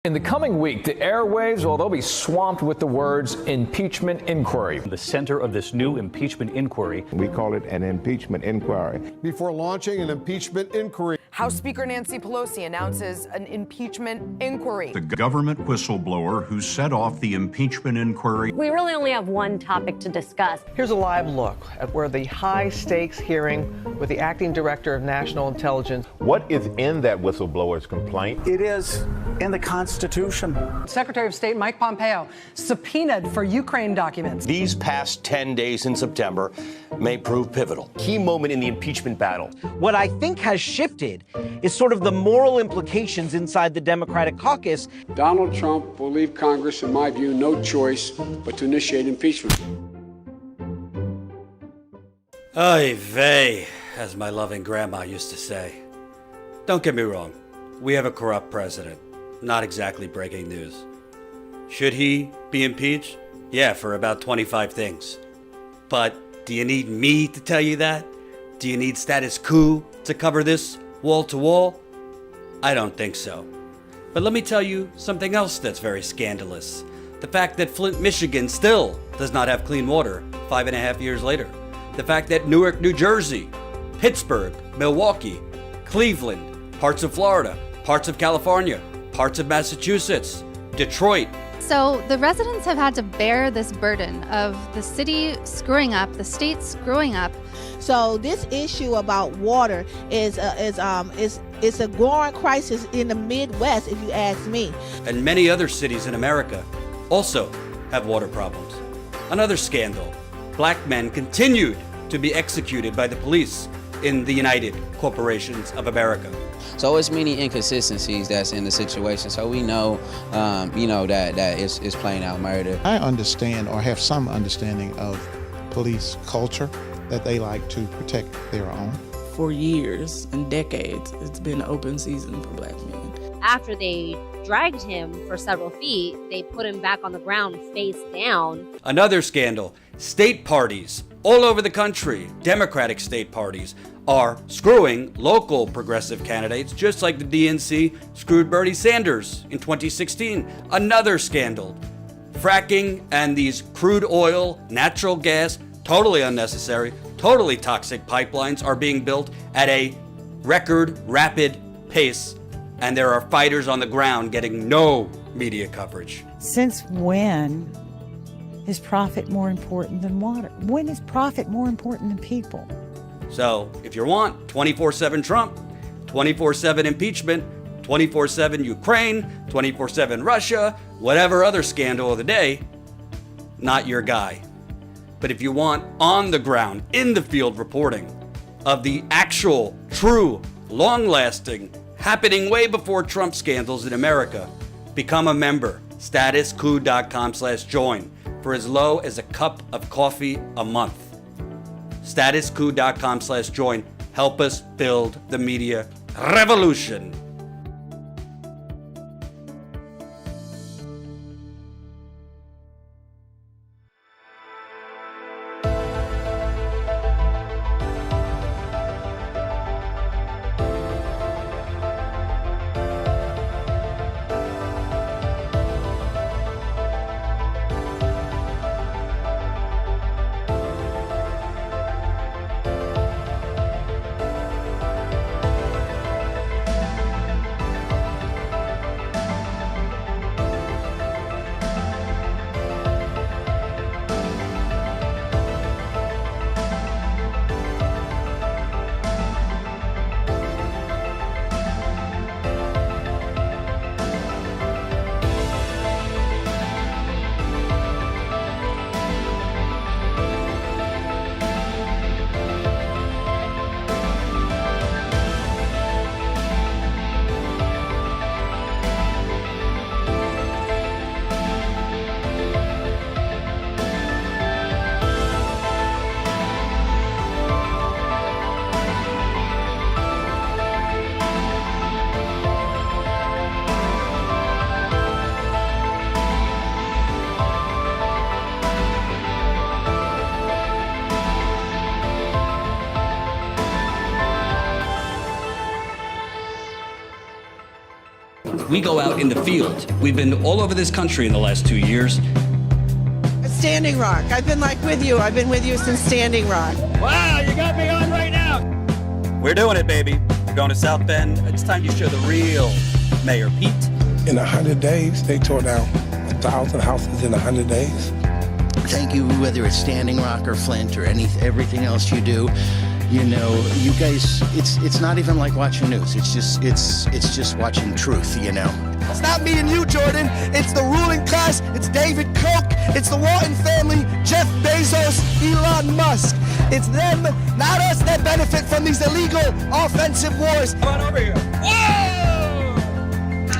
In the coming week, the airwaves, well, they'll be swamped with the words impeachment inquiry. The center of this new impeachment inquiry. We call it an impeachment inquiry. Before launching an impeachment inquiry, House Speaker Nancy Pelosi announces an impeachment inquiry. The government whistleblower who set off the impeachment inquiry. We really only have one topic to discuss. Here's a live look at where the high-stakes hearing with the acting director of national intelligence. What is in that whistleblower's complaint? It is in the Constitution. Secretary of State Mike Pompeo subpoenaed for Ukraine documents. These past 10 days in September may prove pivotal. Key moment in the impeachment battle. What I think has shifted is sort of the moral implications inside the Democratic caucus. Donald Trump will leave Congress, in my view, no choice but to initiate impeachment. Oy vey, as my loving grandma used to say. Don't get me wrong, we have a corrupt president. Not exactly breaking news. Should he be impeached? Yeah, for about 25 things. But do you need me to tell you that? Do you need status quo to cover this wall to wall? I don't think so. But let me tell you something else that's very scandalous. The fact that Flint, Michigan still does not have clean water 5.5 years later. The fact that Newark, New Jersey, Pittsburgh, Milwaukee, Cleveland, parts of Florida, parts of California, parts of Massachusetts, Detroit. So the residents have had to bear this burden of the city screwing up, the state screwing up. So this issue about water is a growing crisis in the Midwest, if you ask me. And many other cities in America also have water problems. Another scandal. Black men continued to be executed by the police in the United Corporations of America. So it's many inconsistencies that's in the situation. So we know, that it's plain out murder. I understand or have some understanding of police culture, that they like to protect their own. For years and decades, it's been an open season for black men. After they dragged him for several feet, they put him back on the ground face down. Another scandal. State parties all over the country, Democratic state parties, are screwing local progressive candidates, just like the DNC screwed Bernie Sanders in 2016. Another scandal. Fracking and these crude oil, natural gas, totally unnecessary, totally toxic pipelines are being built at a record rapid pace, and there are fighters on the ground getting no media coverage. Since when is profit more important than water? When is profit more important than people? So if you want 24/7 Trump, 24/7 impeachment, 24/7 Ukraine, 24/7 Russia, whatever other scandal of the day, not your guy. But if you want on the ground, in the field reporting of the actual, true, long-lasting, happening way before Trump scandals in America, become a member. Statusquo.com/join for as low as a cup of coffee a month. Statusquo.com/join. Help us build the media revolution. We go out in the field. We've been all over this country in the last 2 years. Standing Rock. I've been with you. I've been with you since Standing Rock. Wow, you got me on right now. We're doing it, baby. We're going to South Bend. It's time you show the real Mayor Pete. In 100 days, they tore down 1,000 houses in 100 days. Thank you, whether it's Standing Rock or Flint or everything else you do. You know, you guys, it's not even like watching news. It's just watching truth, you know. It's not me and you, Jordan. It's the ruling class. It's David Koch. It's the Walton family, Jeff Bezos, Elon Musk. It's them, not us, that benefit from these illegal offensive wars. Come on over here. Whoa!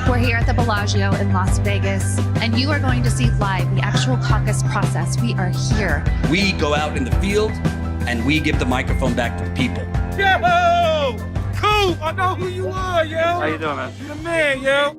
We're here at the Bellagio in Las Vegas, and you are going to see live the actual caucus process. We are here. We go out in the field, and we give the microphone back to the people. Yo! Cool! I know who you are, yo! How you doing, man? You the man, yo!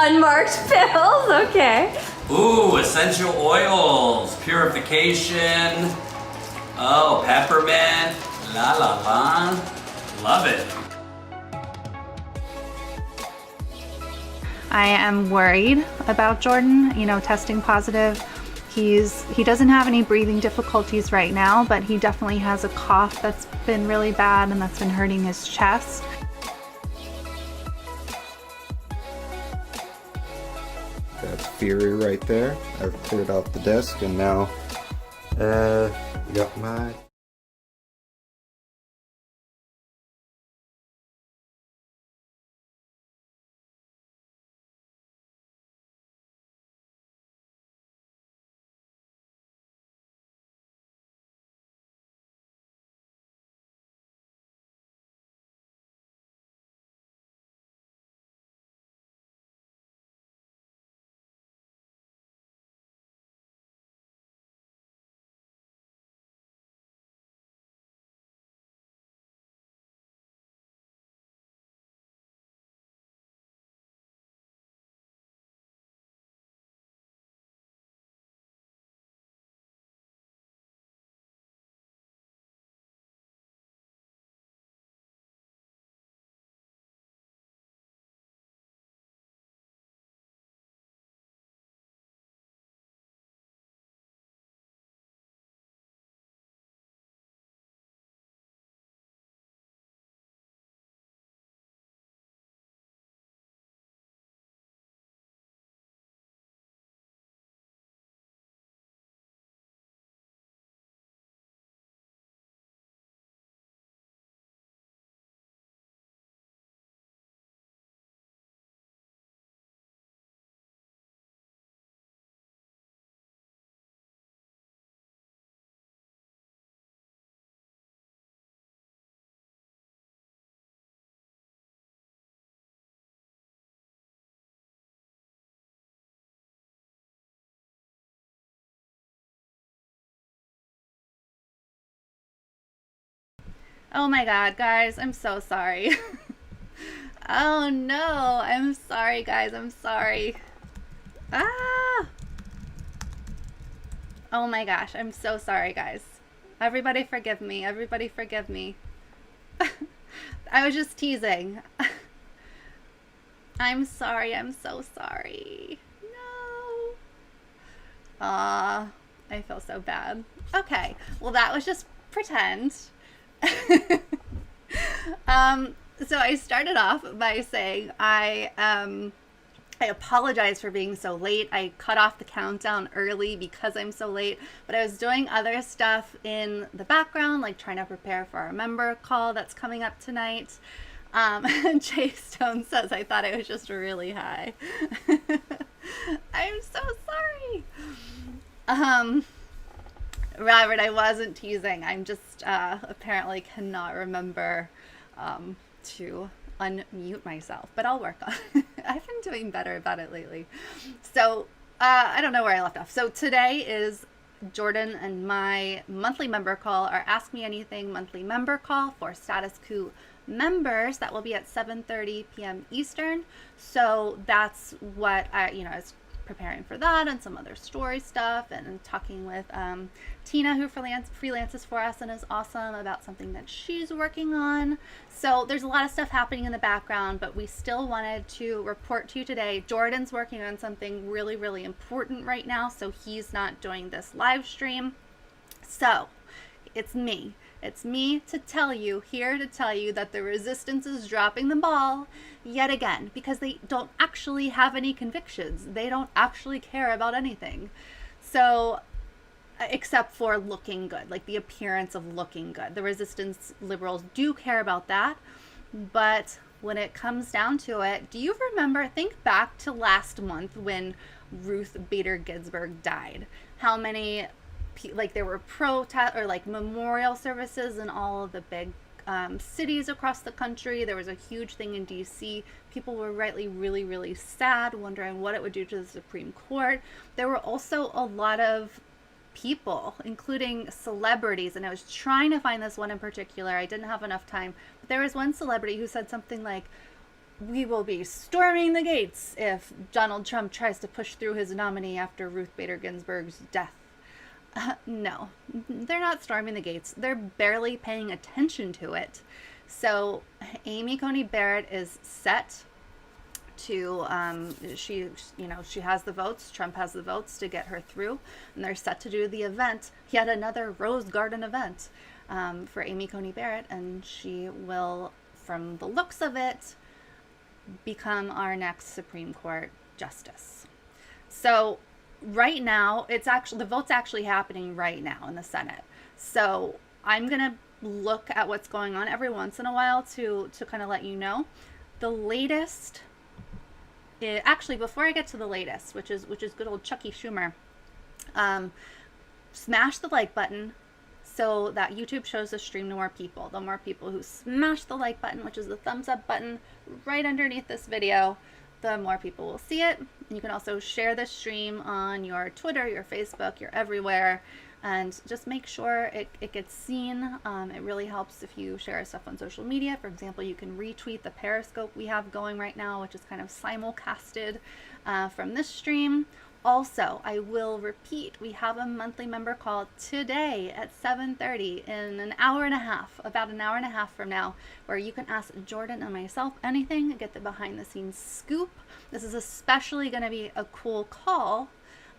Unmarked pills, okay. Ooh, essential oils, purification. Oh, peppermint. La la la. Love it. I am worried about Jordan, testing positive. He doesn't have any breathing difficulties right now, but he definitely has a cough that's been really bad and that's been hurting his chest. That's Fury right there. I've cleared off the desk and now got my Oh my God, guys, I'm so sorry. Oh no, I'm sorry, guys, I'm sorry. Ah! Oh my gosh, I'm so sorry, guys. Everybody forgive me, everybody forgive me. I was just teasing. I'm sorry, I'm so sorry. No. I feel so bad. Okay, well that was just pretend. So I started off by saying I apologize for being so late. I cut off the countdown early because I'm so late, but I was doing other stuff in the background, like trying to prepare for our member call that's coming up tonight. And Jay Stone says, I thought it was just really high. I'm so sorry. Robert, I wasn't teasing. I'm just apparently cannot remember to unmute myself, but I'll work on it. I've been doing better about it lately. So I don't know where I left off. So today is Jordan and my monthly member call, our Ask Me Anything monthly member call for Status Coup members. That will be at 7:30 p.m. Eastern. So that's what I was preparing for that and some other story stuff, and talking with Tina, who freelances for us and is awesome, about something that she's working on. So there's a lot of stuff happening in the background, but we still wanted to report to you today. Jordan's working on something really, really important right now, so he's not doing this live stream. So it's me. It's me to tell you, here to tell you that the resistance is dropping the ball yet again, because they don't actually have any convictions. They don't actually care about anything. So, except for looking good, like the appearance of looking good. The resistance liberals do care about that. But when it comes down to it, do you remember, think back to last month when Ruth Bader Ginsburg died. How many there were protest or memorial services in all of the big cities across the country. There was a huge thing in DC. People were rightly really, really sad, wondering what it would do to the Supreme Court. There were also a lot of people, including celebrities, and I was trying to find this one in particular. I didn't have enough time, but there was one celebrity who said something like, "We will be storming the gates if Donald Trump tries to push through his nominee after Ruth Bader Ginsburg's death." No, they're not storming the gates. They're barely paying attention to it. So Amy Coney Barrett is set to, she has the votes. Trump has the votes to get her through, and they're set to do the event, yet another Rose Garden event for Amy Coney Barrett, and she will, from the looks of it, become our next Supreme Court justice. So right now, the vote's actually happening right now in the Senate. So I'm gonna look at what's going on every once in a while to kind of let you know. The latest, actually, before I get to the latest, which is good old Chucky Schumer, smash the like button so that YouTube shows the stream to more people. The more people who smash the like button, which is the thumbs up button right underneath this video, the more people will see it. You can also share the stream on your Twitter, your Facebook, you're everywhere, and just make sure it gets seen. It really helps if you share stuff on social media. For example, you can retweet the Periscope we have going right now, which is kind of simulcasted from this stream. Also, I will repeat, we have a monthly member call today at 7:30 in an hour and a half, about an hour and a half from now, where you can ask Jordan and myself anything, get the behind the scenes scoop. This is especially going to be a cool call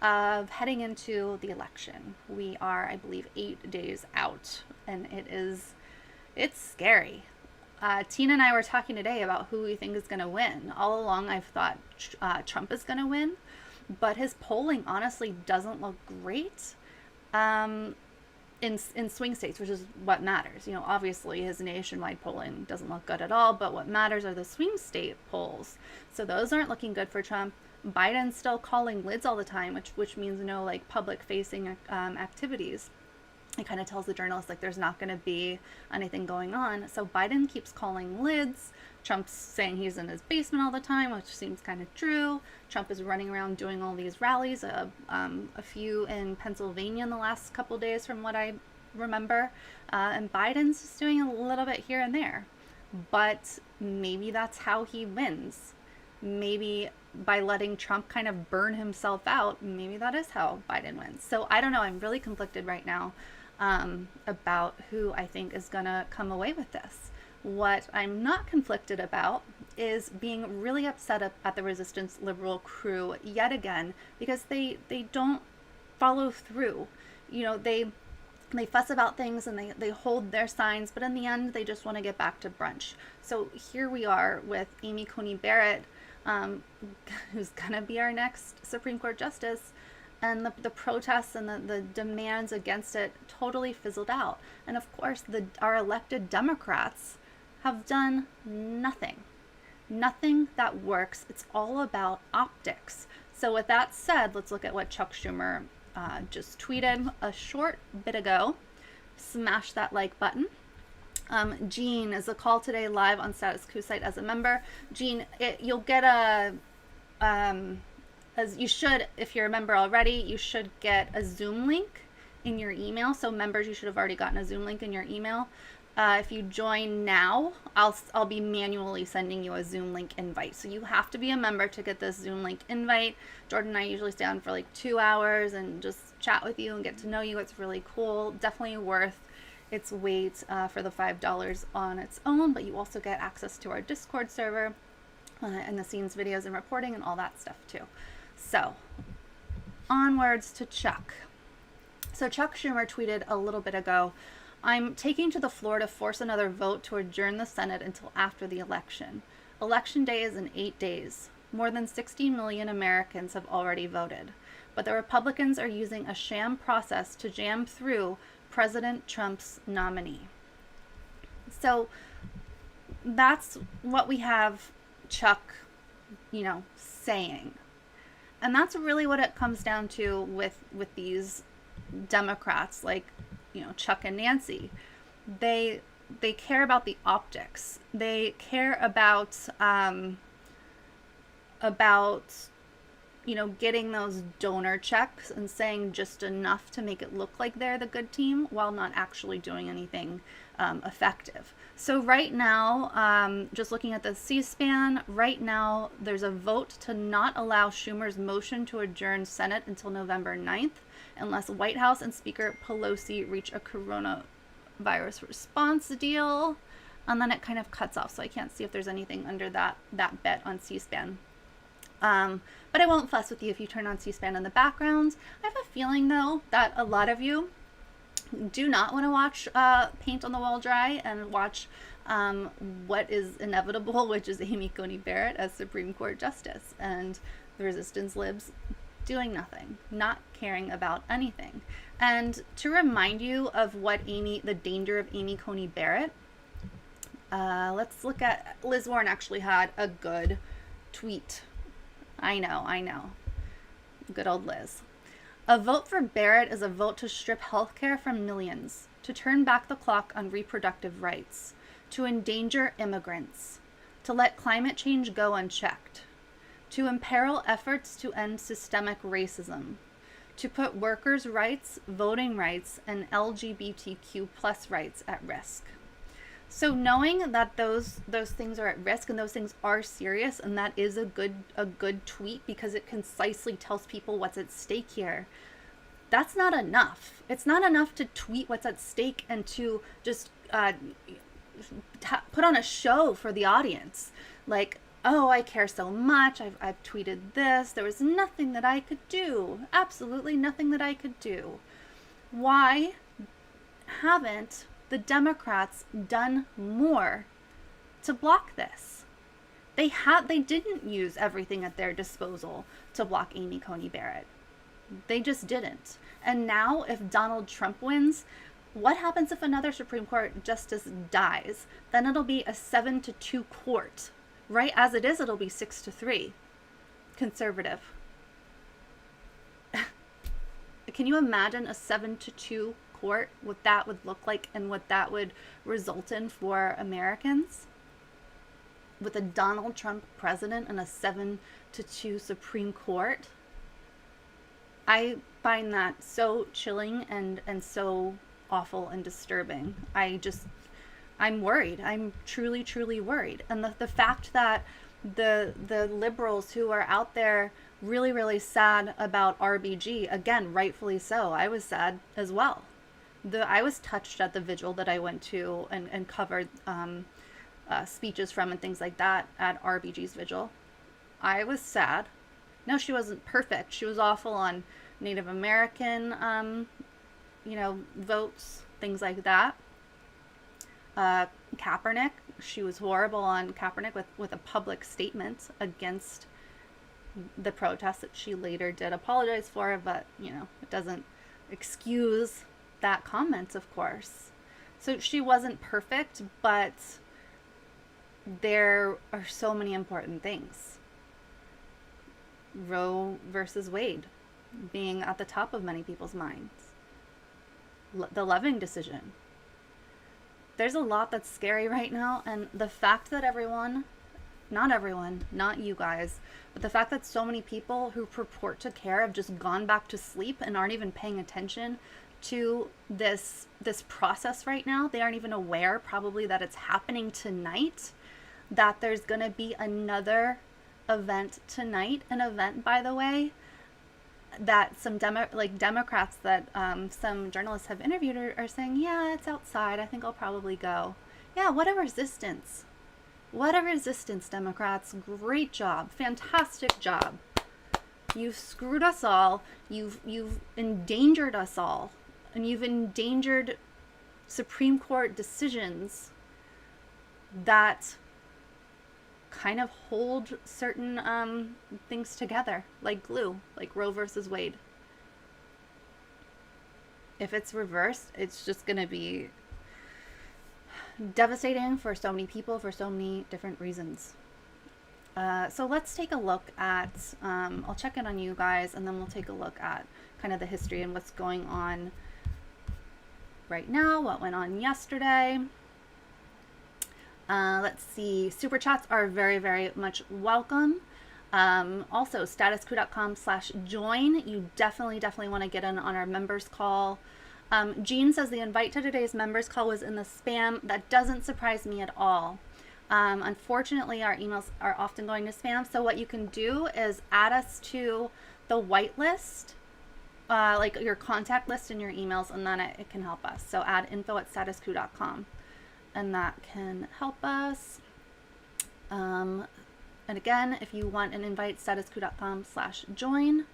of heading into the election. We are, I believe, 8 days out, and it's scary. Tina and I were talking today about who we think is going to win. All along, I've thought Trump is going to win, but his polling honestly doesn't look great in swing states, which is what matters. Obviously his nationwide polling doesn't look good at all, but what matters are the swing state polls. So those aren't looking good for Trump. Biden's still calling lids all the time, which means no public facing activities. It kind of tells the journalists there's not going to be anything going on. So Biden keeps calling lids. Trump's saying he's in his basement all the time, which seems kind of true. Trump is running around doing all these rallies, a few in Pennsylvania in the last couple days from what I remember, and Biden's just doing a little bit here and there. But maybe that's how he wins. Maybe by letting Trump kind of burn himself out, maybe that is how Biden wins. So I don't know. I'm really conflicted right now about who I think is going to come away with this. What I'm not conflicted about is being really upset at the resistance liberal crew yet again, because they don't follow through. You know, they fuss about things and they hold their signs, but in the end, they just want to get back to brunch. So here we are with Amy Coney Barrett, who's going to be our next Supreme Court justice, and the protests and the demands against it totally fizzled out. And of course, our elected Democrats have done nothing. Nothing that works. It's all about optics. So with that said, let's look at what Chuck Schumer just tweeted a short bit ago. Smash that like button. Jean is a call today live on Status Quo site as a member. Jean, you'll get as you should, if you're a member already, you should get a Zoom link in your email. So members, you should have already gotten a Zoom link in your email. If you join now, I'll be manually sending you a Zoom link invite. So you have to be a member to get this Zoom link invite. Jordan and I usually stay on for like 2 hours and just chat with you and get to know you. It's really cool. Definitely worth its weight for the $5 on its own, but you also get access to our Discord server and the scenes videos and reporting and all that stuff too. So onwards to Chuck. So Chuck Schumer tweeted a little bit ago, I'm taking to the floor to force another vote to adjourn the Senate until after the election. Election day is in 8 days. More than 60 million Americans have already voted. But the Republicans are using a sham process to jam through President Trump's nominee. So that's what we have Chuck, saying. And that's really what it comes down to with these Democrats, like, Chuck and Nancy. They care about the optics. They care about getting those donor checks and saying just enough to make it look like they're the good team while not actually doing anything effective. So right now, just looking at the C-SPAN, right now there's a vote to not allow Schumer's motion to adjourn Senate until November 9th, unless White House and Speaker Pelosi reach a coronavirus response deal. And then it kind of cuts off, so I can't see if there's anything under that bet on C-SPAN. But I won't fuss with you if you turn on C-SPAN in the background. I have a feeling, though, that a lot of you do not want to watch paint on the wall dry and watch what is inevitable, which is Amy Coney Barrett as Supreme Court Justice, and the resistance libs doing nothing, not caring about anything. And to remind you of the danger of Amy Coney Barrett, let's look at, Liz Warren actually had a good tweet. I know. Good old Liz. A vote for Barrett is a vote to strip healthcare from millions, to turn back the clock on reproductive rights, to endanger immigrants, to let climate change go unchecked, to imperil efforts to end systemic racism, to put workers' rights, voting rights, and LGBTQ+ rights at risk. So knowing that those things are at risk and those things are serious, and that is a good tweet because it concisely tells people what's at stake here, that's not enough. It's not enough to tweet what's at stake and to just put on a show for the audience. Like, oh, I care so much, I've tweeted this, there was nothing that I could do, absolutely nothing that I could do. Why haven't the Democrats done more to block this? They didn't use everything at their disposal to block Amy Coney Barrett. They just didn't. And now if Donald Trump wins, what happens if another Supreme Court justice dies? Then it'll be a 7-2 court. Right as it is, it'll be 6-3 conservative. Can you imagine a 7-2 court, what that would look like and what that would result in for Americans? With a Donald Trump president and a 7-2 Supreme Court? I find that so chilling and so awful and disturbing. I'm worried. I'm truly, truly worried. And the fact that the liberals who are out there really, really sad about RBG, again, rightfully so. I was sad as well. I was touched at the vigil that I went to and covered speeches from and things like that at RBG's vigil. I was sad. No, she wasn't perfect. She was awful on Native American, votes, things like that. Kaepernick, she was horrible on Kaepernick with a public statement against the protests that she later did apologize for, but, it doesn't excuse that comment, of course. So she wasn't perfect, but there are so many important things. Roe versus Wade being at the top of many people's minds. The Loving decision. There's a lot that's scary right now, and the fact that not everyone, not you guys, but the fact that so many people who purport to care have just gone back to sleep and aren't even paying attention to this process right now. They aren't even aware probably that it's happening tonight, that there's going to be another event tonight. An event, by the way, that some Democrats that some journalists have interviewed are saying, yeah, it's outside. I think I'll probably go. Yeah, what a resistance. What a resistance, Democrats. Great job. Fantastic job. You've screwed us all. You've endangered us all. And you've endangered Supreme Court decisions that kind of hold certain things together, like glue, like Roe versus Wade. If it's reversed, it's just going to be devastating for so many people for so many different reasons. So let's take a look at, I'll check in on you guys, and then we'll take a look at kind of the history and what's going on right now, what went on yesterday. Let's see. Super chats are very, very much welcome. Also, statusquo.com/join. You definitely want to get in on our members call. Jean says the invite to today's members call was in the spam. That doesn't surprise me at all. Unfortunately, our emails are often going to spam. So what you can do is add us to the whitelist, like your contact list in your emails, and then it can help us. So add info@statusquo.com. And that can help us. And again, if you want an invite, statusquo.com/join.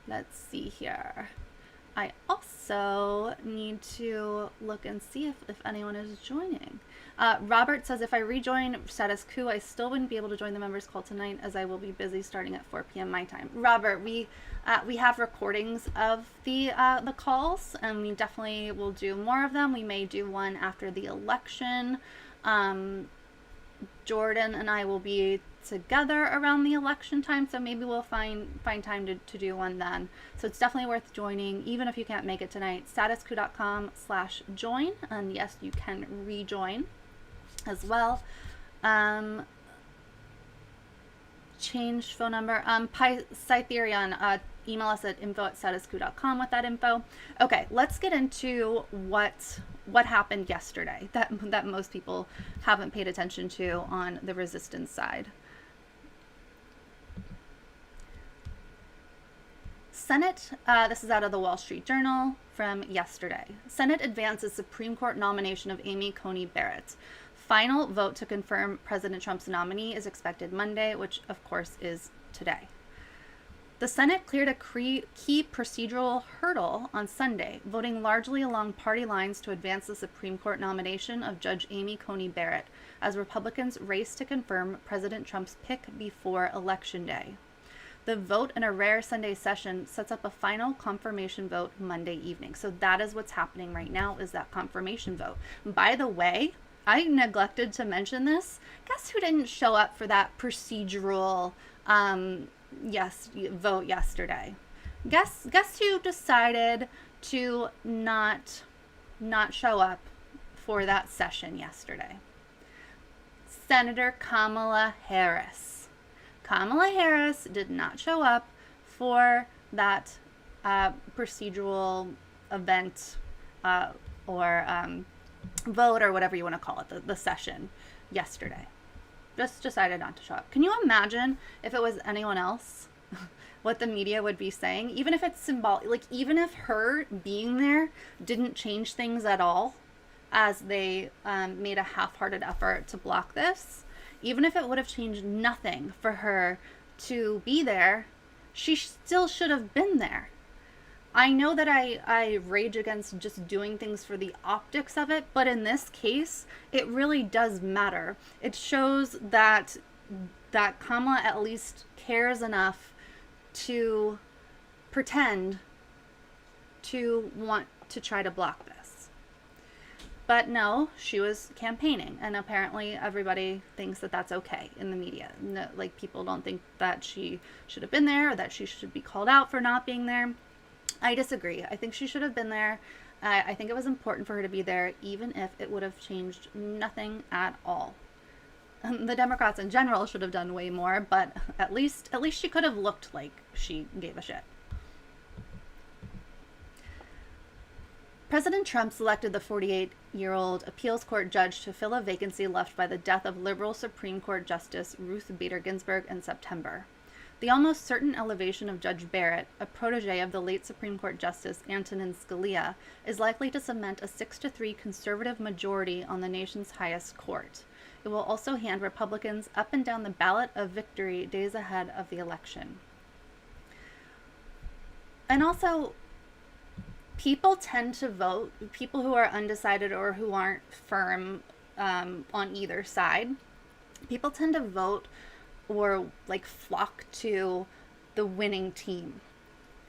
Let's see here. I also need to look and see if anyone is joining. Robert says, if I rejoin Status Quo, I still wouldn't be able to join the members call tonight as I will be busy starting at 4 p.m. my time. Robert, we have recordings of the calls, and we definitely will do more of them. We may do one after the election. Jordan and I will be together around the election time, so maybe we'll find time to do one then. So it's definitely worth joining, even if you can't make it tonight. statusquo.com/join, and yes, you can rejoin as well. Change phone number. Cytherion, email us at info@statusquo.com with that info. Okay, let's get into what happened yesterday that most people haven't paid attention to on the resistance side. Senate, this is out of the Wall Street Journal from yesterday. Senate advances Supreme Court nomination of Amy Coney Barrett. Final vote to confirm President Trump's nominee is expected Monday, which of course is today. The Senate cleared a key procedural hurdle on Sunday, voting largely along party lines to advance the Supreme Court nomination of Judge Amy Coney Barrett as Republicans race to confirm President Trump's pick before Election Day. The vote in a rare Sunday session sets up a final confirmation vote Monday evening. So that is what's happening right now, is that confirmation vote. By the way, I neglected to mention this. Guess who didn't show up for that procedural vote yesterday? Guess who decided to not show up for that session yesterday? Senator Kamala Harris. Kamala Harris did not show up for that procedural event vote or whatever you want to call it, the session yesterday. Just decided not to show up. Can you imagine if it was anyone else, what the media would be saying? Even if it's symbolic, like even if her being there didn't change things at all, as they made a half-hearted effort to block this, even if it would have changed nothing for her to be there, she still should have been there. I know that I rage against just doing things for the optics of it, but in this case, it really does matter. It shows that Kamala at least cares enough to pretend to want to try to block this. But no, she was campaigning, and apparently everybody thinks that that's okay in the media. No, like, people don't think that she should have been there or that she should be called out for not being there. I disagree. I think she should have been there. I think it was important for her to be there, even if it would have changed nothing at all. The Democrats in general should have done way more, but at least she could have looked like she gave a shit. President Trump selected the 48-year-old appeals court judge to fill a vacancy left by the death of liberal Supreme Court Justice Ruth Bader Ginsburg in September. The almost certain elevation of Judge Barrett, a protege of the late Supreme Court Justice Antonin Scalia, is likely to cement a 6-3 conservative majority on the nation's highest court. It will also hand Republicans up and down the ballot of victory days ahead of the election. And also, people tend to vote, people who are undecided or who aren't firm on either side, people tend to vote or like flock to the winning team.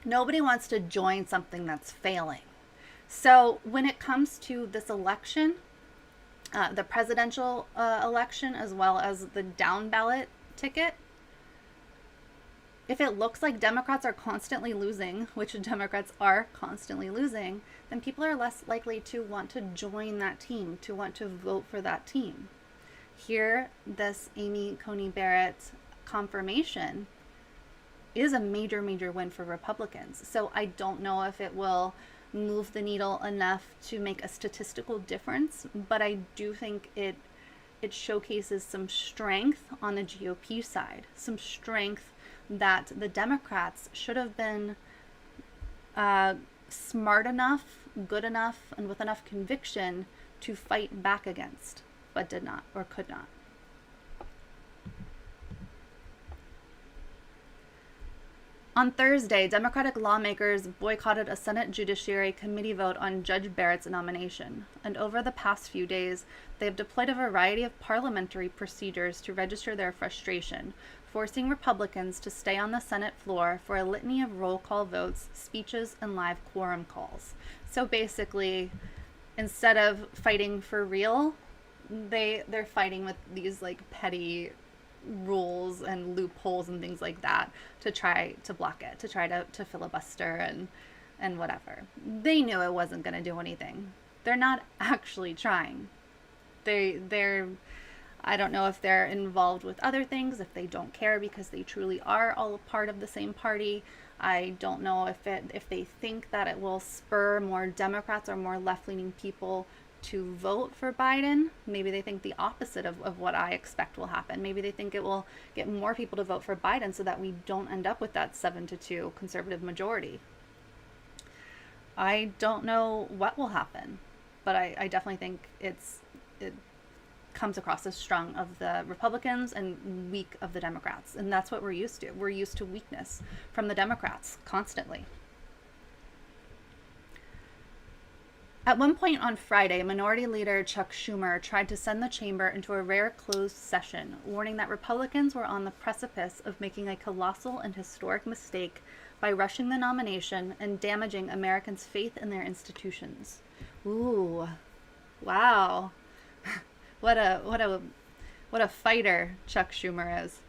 Nobody wants to join something that's failing. So when it comes to this election, the presidential election, as well as the down ballot ticket, if it looks like Democrats are constantly losing, which Democrats are constantly losing, then people are less likely to want to join that team, to want to vote for that team. Here, this Amy Coney Barrett confirmation is a major, major win for Republicans. So I don't know if it will move the needle enough to make a statistical difference, but I do think it showcases some strength on the GOP side, some strength that the Democrats should have been smart enough, good enough, and with enough conviction to fight back against, but did not or could not. On Thursday, Democratic lawmakers boycotted a Senate Judiciary Committee vote on Judge Barrett's nomination, and over the past few days, they have deployed a variety of parliamentary procedures to register their frustration, forcing Republicans to stay on the Senate floor for a litany of roll call votes, speeches, and live quorum calls. So basically, instead of fighting for real, they're fighting with these like petty rules and loopholes and things like that to try to block it, to try to filibuster and whatever. They knew it wasn't going to do anything. They're not actually trying. They're I don't know if they're involved with other things, if they don't care because they truly are all a part of the same party. I don't know if they think that it will spur more Democrats or more left-leaning people to vote for Biden. Maybe they think the opposite of what I expect will happen. Maybe they think it will get more people to vote for Biden so that we don't end up with that 7-2 conservative majority. I don't know what will happen, but I definitely think it comes across as strong of the Republicans and weak of the Democrats. And that's what we're used to. We're used to weakness from the Democrats constantly. At one point on Friday, Minority Leader Chuck Schumer tried to send the chamber into a rare closed session, warning that Republicans were on the precipice of making a colossal and historic mistake by rushing the nomination and damaging Americans' faith in their institutions. Ooh, wow. What a fighter Chuck Schumer is.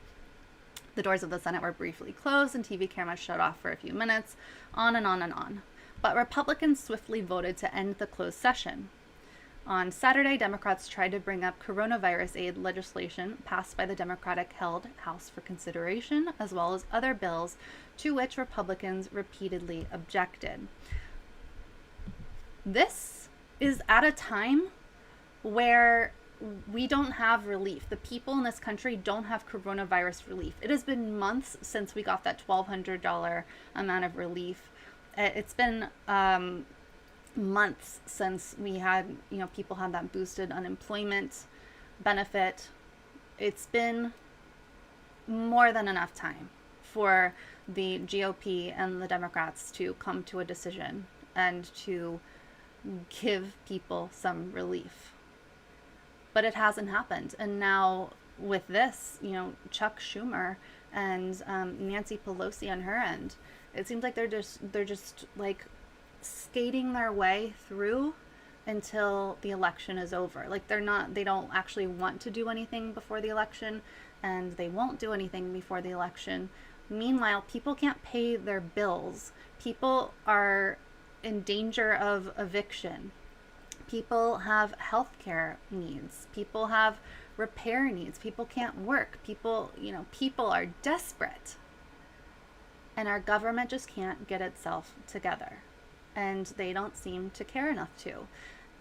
The doors of the Senate were briefly closed and TV cameras shut off for a few minutes, on and on and on. But Republicans swiftly voted to end the closed session. On Saturday, Democrats tried to bring up coronavirus aid legislation passed by the Democratic-held House for consideration, as well as other bills to which Republicans repeatedly objected. this is at a time where we don't have relief. The people in this country don't have coronavirus relief. It has been months since we got that $1,200 amount of relief. It's been months since we had, people had that boosted unemployment benefit. It's been more than enough time for the GOP and the Democrats to come to a decision and to give people some relief. But it hasn't happened. And now with this, Chuck Schumer and Nancy Pelosi on her end, it seems like they're just like skating their way through until the election is over. Like they don't actually want to do anything before the election, and they won't do anything before the election. Meanwhile, people can't pay their bills. People are in danger of eviction. People have healthcare needs. People have repair needs. People can't work. People are desperate. And our government just can't get itself together. And they don't seem to care enough to.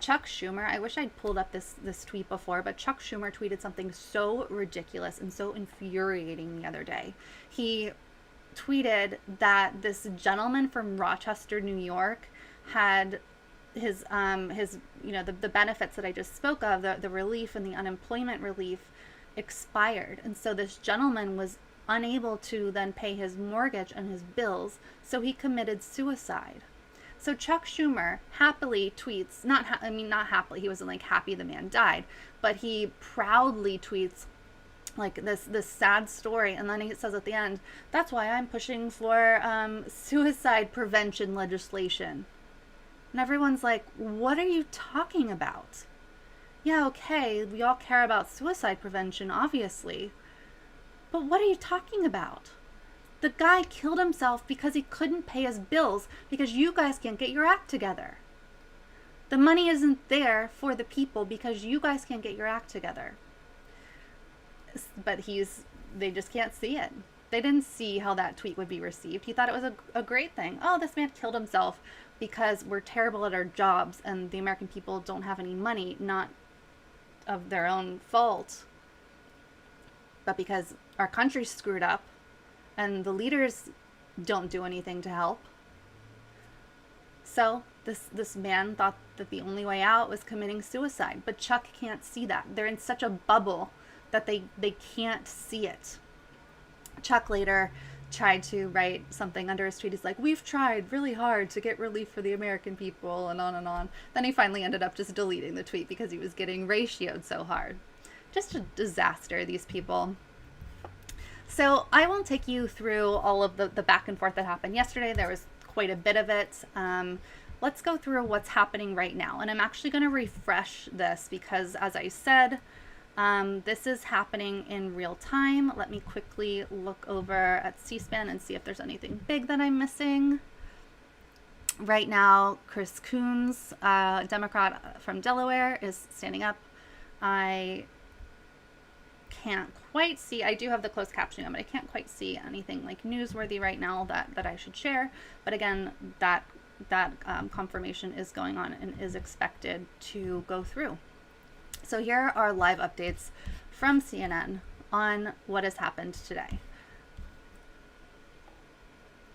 Chuck Schumer, I wish I'd pulled up this tweet before, but Chuck Schumer tweeted something so ridiculous and so infuriating the other day. He tweeted that this gentleman from Rochester, New York, had his the benefits that I just spoke of, the relief and the unemployment relief, expired. And so this gentleman was unable to then pay his mortgage and his bills, so he committed suicide. So Chuck Schumer happily tweets, not happily, he wasn't like happy the man died, but he proudly tweets like this sad story, and then he says at the end, that's why I'm pushing for suicide prevention legislation. And everyone's like, what are you talking about? Yeah, okay, we all care about suicide prevention, obviously. But what are you talking about? The guy killed himself because he couldn't pay his bills because you guys can't get your act together. The money isn't there for the people because you guys can't get your act together. But they just can't see it. They didn't see how that tweet would be received. He thought it was a great thing. Oh, this man killed himself because we're terrible at our jobs and the American people don't have any money, not of their own fault, but because our country's screwed up and the leaders don't do anything to help. So this man thought that the only way out was committing suicide, but Chuck can't see that. They're in such a bubble that they can't see it. Chuck later tried to write something under his tweet. He's like, we've tried really hard to get relief for the American people, and on and on. Then he finally ended up just deleting the tweet because he was getting ratioed so hard. Just a disaster, these people. So I won't take you through all of the back and forth that happened yesterday. There was quite a bit of it. Let's go through what's happening right now. And I'm actually going to refresh this because, as I said, this is happening in real time. Let me quickly look over at C-SPAN and see if there's anything big that I'm missing. Right now, Chris Coons, Democrat from Delaware, is standing up. I can't quite see. I do have the closed captioning on, but I can't quite see anything like newsworthy right now that I should share. But again, that confirmation is going on and is expected to go through. So here are live updates from CNN on what has happened today.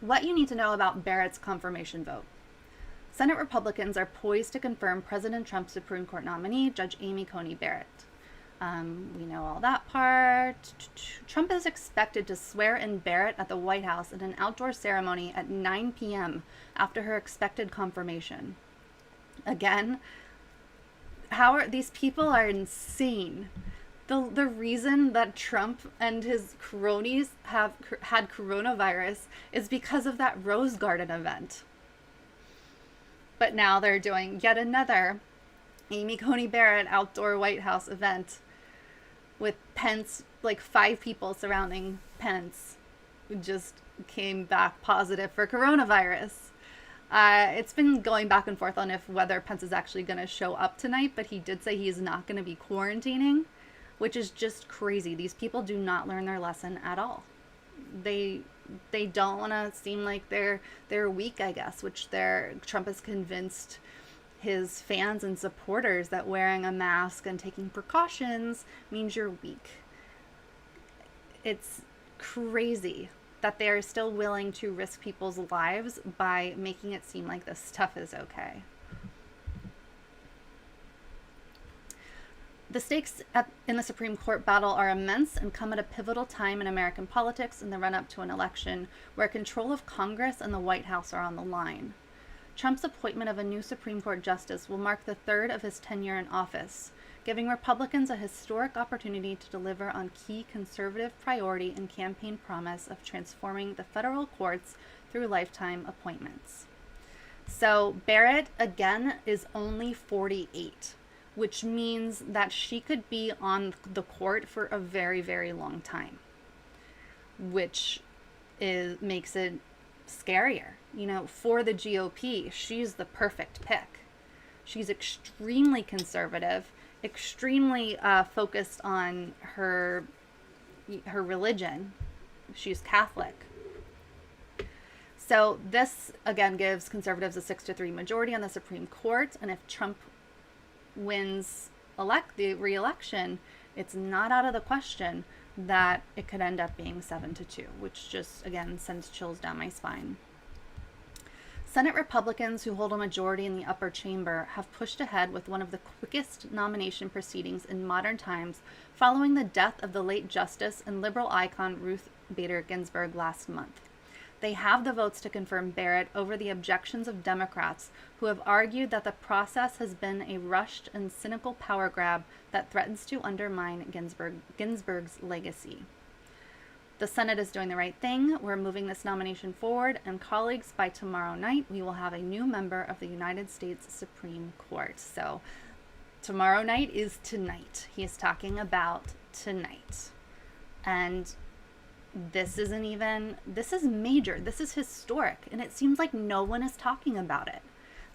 What you need to know about Barrett's confirmation vote. Senate Republicans are poised to confirm President Trump's Supreme Court nominee, Judge Amy Coney Barrett. We know all that part. Trump is expected to swear in Barrett at the White House in an outdoor ceremony at 9 p.m. after her expected confirmation. Again, these people are insane. The reason that Trump and his cronies have had coronavirus is because of that Rose Garden event. But now they're doing yet another Amy Coney Barrett outdoor White House event with Pence, like 5 people surrounding Pence who just came back positive for coronavirus. It's been going back and forth on whether Pence is actually going to show up tonight, but he did say he's not going to be quarantining, which is just crazy. These people do not learn their lesson at all. They don't want to seem like they're weak, I guess, which Trump has convinced his fans and supporters that wearing a mask and taking precautions means you're weak. It's crazy that they are still willing to risk people's lives by making it seem like this stuff is okay. The stakes in the Supreme Court battle are immense and come at a pivotal time in American politics in the run-up to an election where control of Congress and the White House are on the line. Trump's appointment of a new Supreme Court justice will mark the third of his tenure in office, giving Republicans a historic opportunity to deliver on key conservative priority and campaign promise of transforming the federal courts through lifetime appointments. So Barrett, again, is only 48, which means that she could be on the court for a very, very long time, which makes it scarier. You know, for the GOP, she's the perfect pick. She's extremely conservative, extremely focused on her religion. She's Catholic. So this, again, gives conservatives a 6-3 majority on the Supreme Court. And if Trump wins the re-election, it's not out of the question that it could end up being 7-2, which just, again, sends chills down my spine. Senate Republicans who hold a majority in the upper chamber have pushed ahead with one of the quickest nomination proceedings in modern times following the death of the late Justice and liberal icon Ruth Bader Ginsburg last month. They have the votes to confirm Barrett over the objections of Democrats who have argued that the process has been a rushed and cynical power grab that threatens to undermine Ginsburg's legacy. The Senate is doing the right thing. We're moving this nomination forward, and colleagues, by tomorrow night, we will have a new member of the United States Supreme Court. So tomorrow night is tonight. He is talking about tonight. And this is major. This is historic. And it seems like no one is talking about it.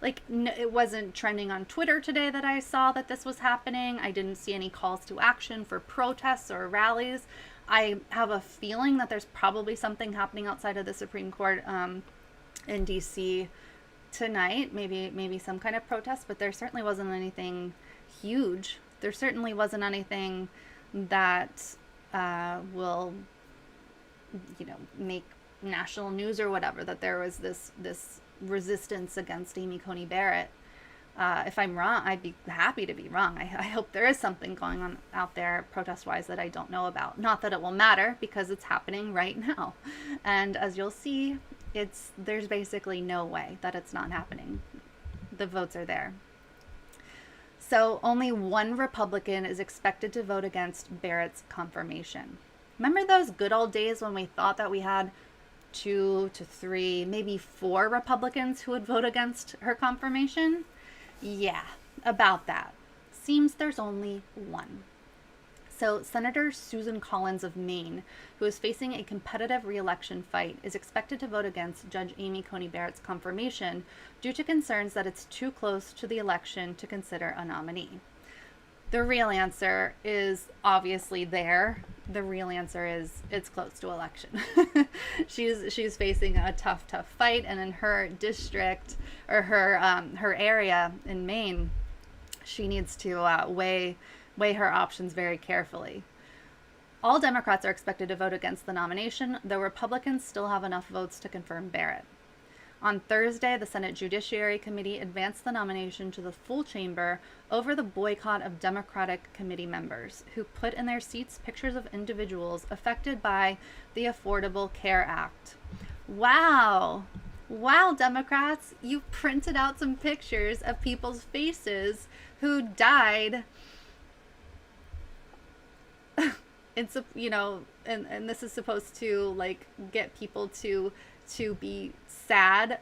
Like, no, it wasn't trending on Twitter today that I saw that this was happening. I didn't see any calls to action for protests or rallies. I have a feeling that there's probably something happening outside of the Supreme Court in D.C. tonight. Maybe some kind of protest, but there certainly wasn't anything huge. There certainly wasn't anything that will, make national news or whatever, that there was this resistance against Amy Coney Barrett. If I'm wrong, I'd be happy to be wrong. I hope there is something going on out there protest-wise that I don't know about. Not that it will matter, because it's happening right now. And as you'll see, there's basically no way that it's not happening. The votes are there. So only one Republican is expected to vote against Barrett's confirmation. Remember those good old days when we thought that we had 2 to 3, maybe 4 Republicans who would vote against her confirmation? Yeah, about that. Seems there's only one. So Senator Susan Collins of Maine, who is facing a competitive re-election fight, is expected to vote against Judge Amy Coney Barrett's confirmation due to concerns that it's too close to the election to consider a nominee. The real answer is obviously there. The real answer is it's close to election. She's facing a tough fight, and in her district or her area in Maine, she needs to weigh her options very carefully. All Democrats are expected to vote against the nomination, though Republicans still have enough votes to confirm Barrett. On Thursday, the Senate Judiciary Committee advanced the nomination to the full chamber over the boycott of Democratic committee members who put in their seats pictures of individuals affected by the Affordable Care Act. Wow, Democrats, you printed out some pictures of people's faces who died. It's, and this is supposed to get people to be sad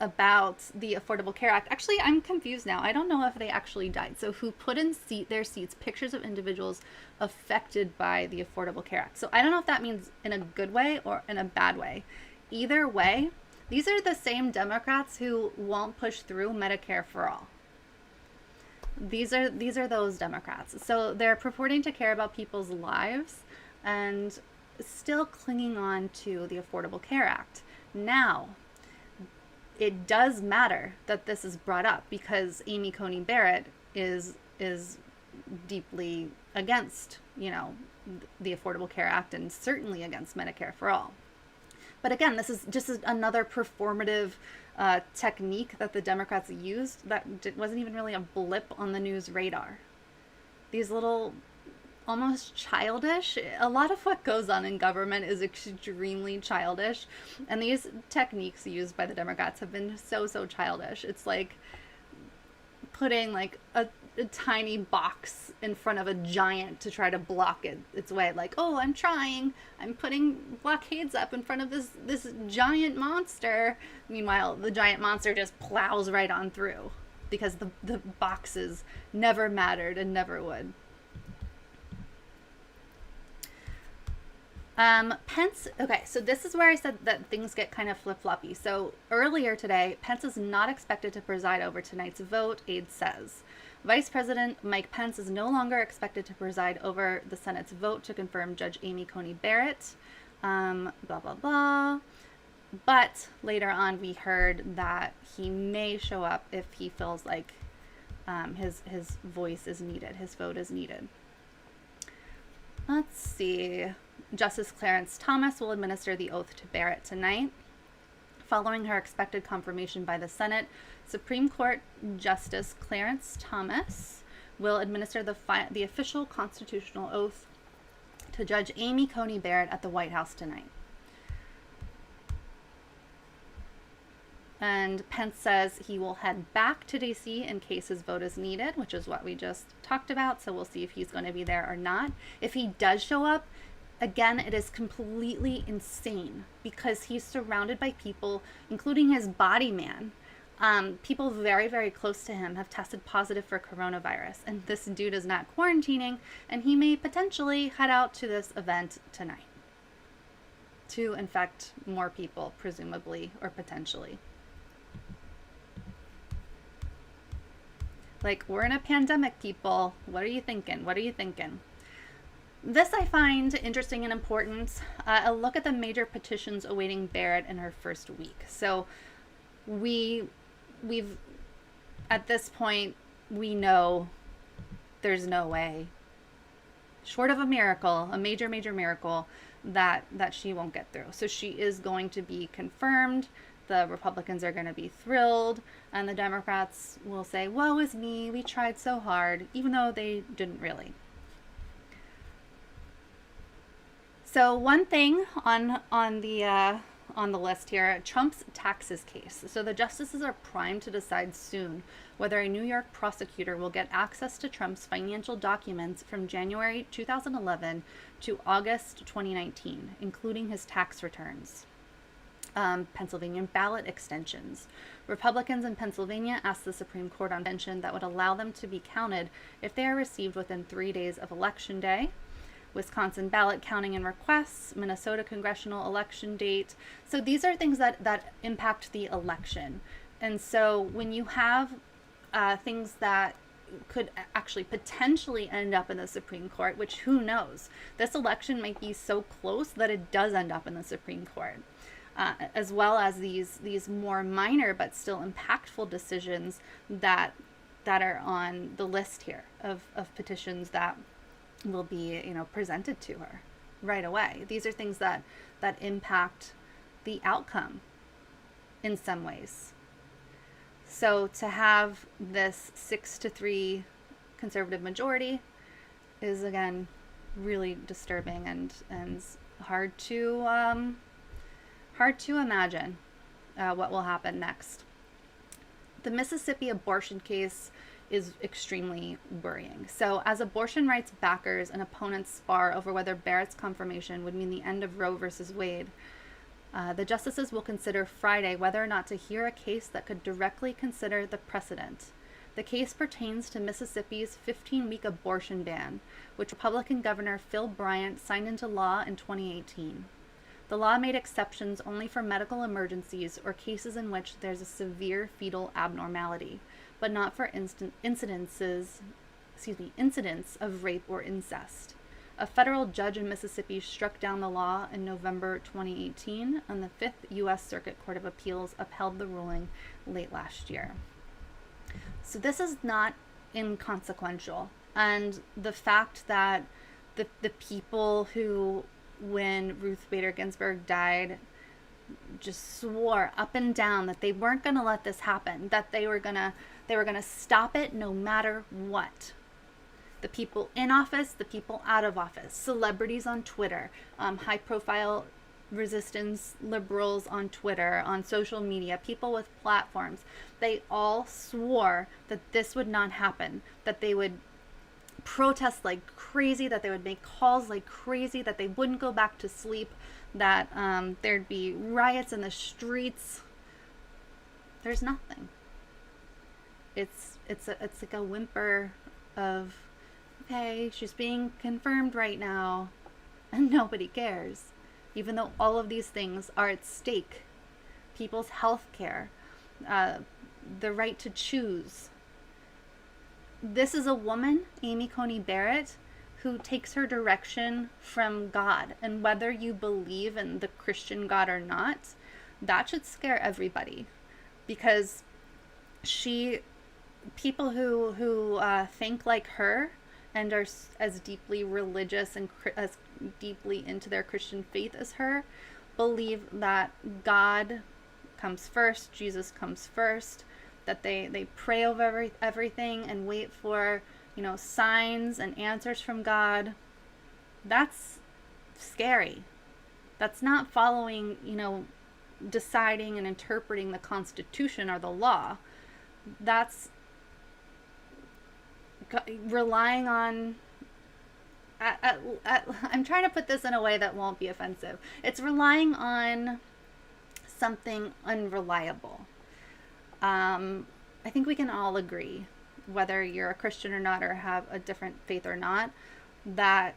about the Affordable Care Act. Actually, I'm confused now. I don't know if they actually died. So who put in their seats pictures of individuals affected by the Affordable Care Act. So I don't know if that means in a good way or in a bad way. Either way, these are the same Democrats who won't push through Medicare for all. These are those Democrats. So they're purporting to care about people's lives and still clinging on to the Affordable Care Act. Now, it does matter that this is brought up, because Amy Coney Barrett is deeply against, you know, the Affordable Care Act, and certainly against Medicare for All. But again, this is just another performative technique that the Democrats used that wasn't even really a blip on the news radar. These little, almost childish, a lot of what goes on in government is extremely childish, and these techniques used by the Democrats have been so childish. It's like putting like a tiny box in front of a giant to try to block its way. Like, oh, I'm putting blockades up in front of this giant monster. Meanwhile, the giant monster just plows right on through because the boxes never mattered and never would. Pence, okay, so this is where I said that things get kind of flip-floppy. So earlier today, Pence is not expected to preside over tonight's vote, aide says. Vice President Mike Pence is no longer expected to preside over the Senate's vote to confirm Judge Amy Coney Barrett, blah, blah, blah. But later on, we heard that he may show up if he feels like his voice is needed, his vote is needed. Let's see. Justice Clarence Thomas will administer the oath to Barrett tonight. Following her expected confirmation by the Senate, Supreme Court Justice Clarence Thomas will administer the official constitutional oath to Judge Amy Coney Barrett at the White House tonight. And Pence says he will head back to D.C. in case his vote is needed, which is what we just talked about. So we'll see if he's going to be there or not. If he does show up, again, it is completely insane because he's surrounded by people, including his body man. People very, very close to him have tested positive for coronavirus, and this dude is not quarantining, and he may potentially head out to this event tonight to infect more people, presumably, or potentially. Like, we're in a pandemic, people. What are you thinking? What are you thinking? This I find interesting and important. A look at the major petitions awaiting Barrett in her first week. So we've at this point, we know there's no way, short of a miracle, a major miracle, that she won't get through. So she is going to be confirmed. The Republicans are going to be thrilled, and the Democrats will say, woe is me, we tried so hard, even though they didn't really. So one thing on the list here, Trump's taxes case. So the justices are primed to decide soon whether a New York prosecutor will get access to Trump's financial documents from January 2011 to August 2019, including his tax returns. Pennsylvania ballot extensions. Republicans in Pennsylvania asked the Supreme Court on extension that would allow them to be counted if they are received within 3 days of Election Day. Wisconsin ballot counting and requests, Minnesota congressional election date. So these are things that impact the election. And so when you have things that could actually potentially end up in the Supreme Court, which who knows, this election might be so close that it does end up in the Supreme Court. As well as these more minor but still impactful decisions that are on the list here of petitions that will be presented to her right away. These are things that impact the outcome in some ways. So to have this 6-3 conservative majority is again really disturbing and hard to imagine what will happen next. The Mississippi abortion case is extremely worrying. So as abortion rights backers and opponents spar over whether Barrett's confirmation would mean the end of Roe versus Wade, the justices will consider Friday whether or not to hear a case that could directly consider the precedent. The case pertains to Mississippi's 15-week abortion ban, which Republican Governor Phil Bryant signed into law in 2018. The law made exceptions only for medical emergencies or cases in which there's a severe fetal abnormality, but not for incidents of rape or incest. A federal judge in Mississippi struck down the law in November 2018, and the Fifth U.S. Circuit Court of Appeals upheld the ruling late last year. So this is not inconsequential. And the fact that the people who, when Ruth Bader Ginsburg died, just swore up and down that they weren't going to let this happen, that they were going to stop it no matter what. The people in office, the people out of office, celebrities on Twitter, high-profile resistance liberals on Twitter, on social media, people with platforms, they all swore that this would not happen, that they would protest like crazy, that they would make calls like crazy, that they wouldn't go back to sleep, that there'd be riots in the streets. There's nothing. It's like a whimper of, okay, she's being confirmed right now, and nobody cares, even though all of these things are at stake. People's health care, the right to choose. This is a woman, Amy Coney Barrett, who takes her direction from God. And whether you believe in the Christian God or not, that should scare everybody. Because people who think like her and are as deeply religious and as deeply into their Christian faith as her, believe that God comes first, Jesus comes first, that they pray over everything and wait for, signs and answers from God. That's scary. That's not following, deciding and interpreting the Constitution or the law. That's relying on, I'm trying to put this in a way that won't be offensive. It's relying on something unreliable. I think we can all agree, whether you're a Christian or not, or have a different faith or not, that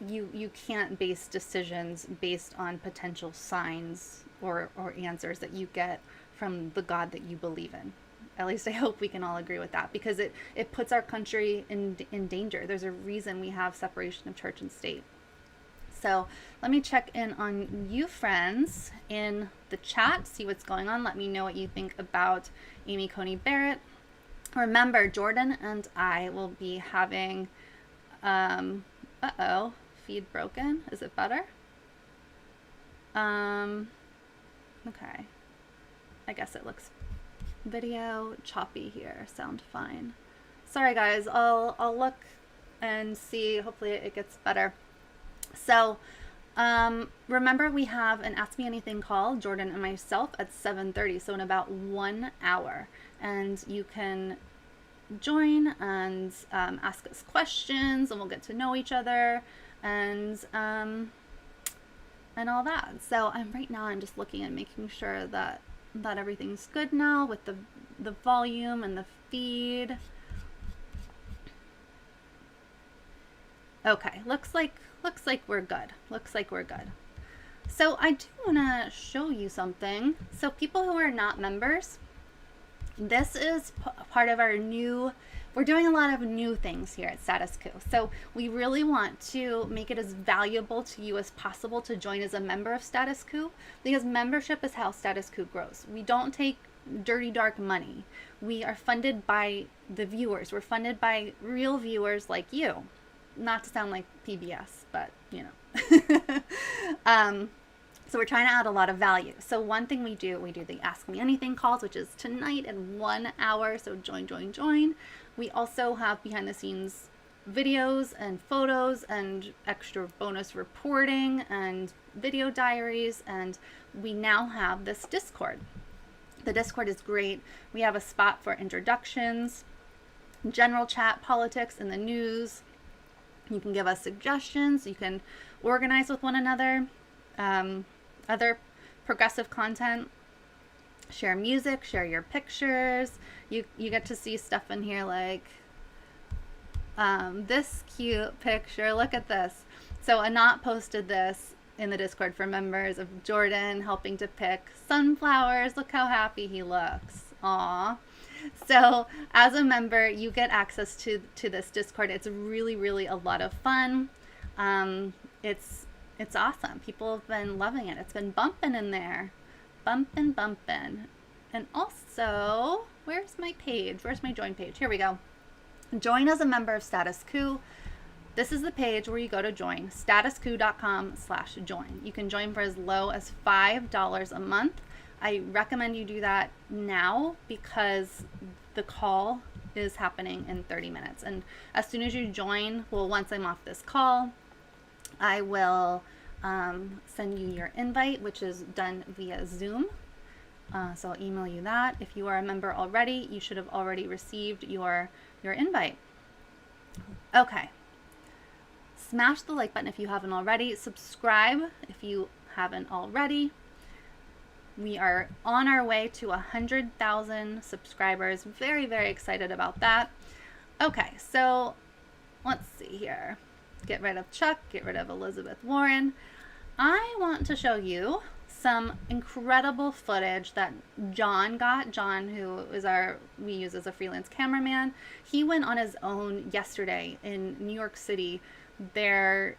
you can't base decisions based on potential signs or answers that you get from the God that you believe in. At least I hope we can all agree with that, because it puts our country in danger. There's a reason we have separation of church and state. So let me check in on you friends in the chat, see what's going on. Let me know what you think about Amy Coney Barrett. Remember, Jordan and I will be having, feed broken. Is it better? Okay. I guess it looks video choppy here. Sound fine. Sorry guys, I'll look and see. Hopefully it gets better. So remember, we have an Ask Me Anything call, Jordan and myself, at 7:30, so in about 1 hour, and you can join and ask us questions, and we'll get to know each other and all that. So right now I'm just looking and making sure that everything's good now with the volume and the feed. Okay, looks like we're good. Looks like we're good. So I do want to show you something. So people who are not members, this is part of our we're doing a lot of new things here at Status Quo. So we really want to make it as valuable to you as possible to join as a member of Status Quo, because membership is how Status Quo grows. We don't take dirty, dark money. We are funded by the viewers. We're funded by real viewers like you. Not to sound like PBS, but so we're trying to add a lot of value. So one thing we do the Ask Me Anything calls, which is tonight in 1 hour. So join. We also have behind the scenes videos and photos and extra bonus reporting and video diaries. And we now have this Discord. The Discord is great. We have a spot for introductions, general chat, politics, and the news. You can give us suggestions. You can organize with one another. Other progressive content. Share music. Share your pictures. You get to see stuff in here like this cute picture. Look at this. So Anat posted this in the Discord for members of Jordan helping to pick sunflowers. Look how happy he looks. Aww. So as a member, you get access to this Discord. It's really, really a lot of fun. It's awesome. People have been loving it. It's been bumping in there. Bumping. And also, where's my page? Where's my join page? Here we go. Join as a member of Status Coup. This is the page where you go to join, statuscoup.com/join. You can join for as low as $5 a month. I recommend you do that now because the call is happening in 30 minutes. And as soon as you join, well, once I'm off this call, I will send you your invite, which is done via Zoom. So I'll email you that. If you are a member already, you should have already received your invite. Okay. Smash the like button if you haven't already. Subscribe if you haven't already. We are on our way to 100,000 subscribers. Very, very excited about that. Okay, so let's see here. Get rid of Chuck, get rid of Elizabeth Warren. I want to show you some incredible footage that John got. John, who is we use as a freelance cameraman, he went on his own yesterday in New York City. There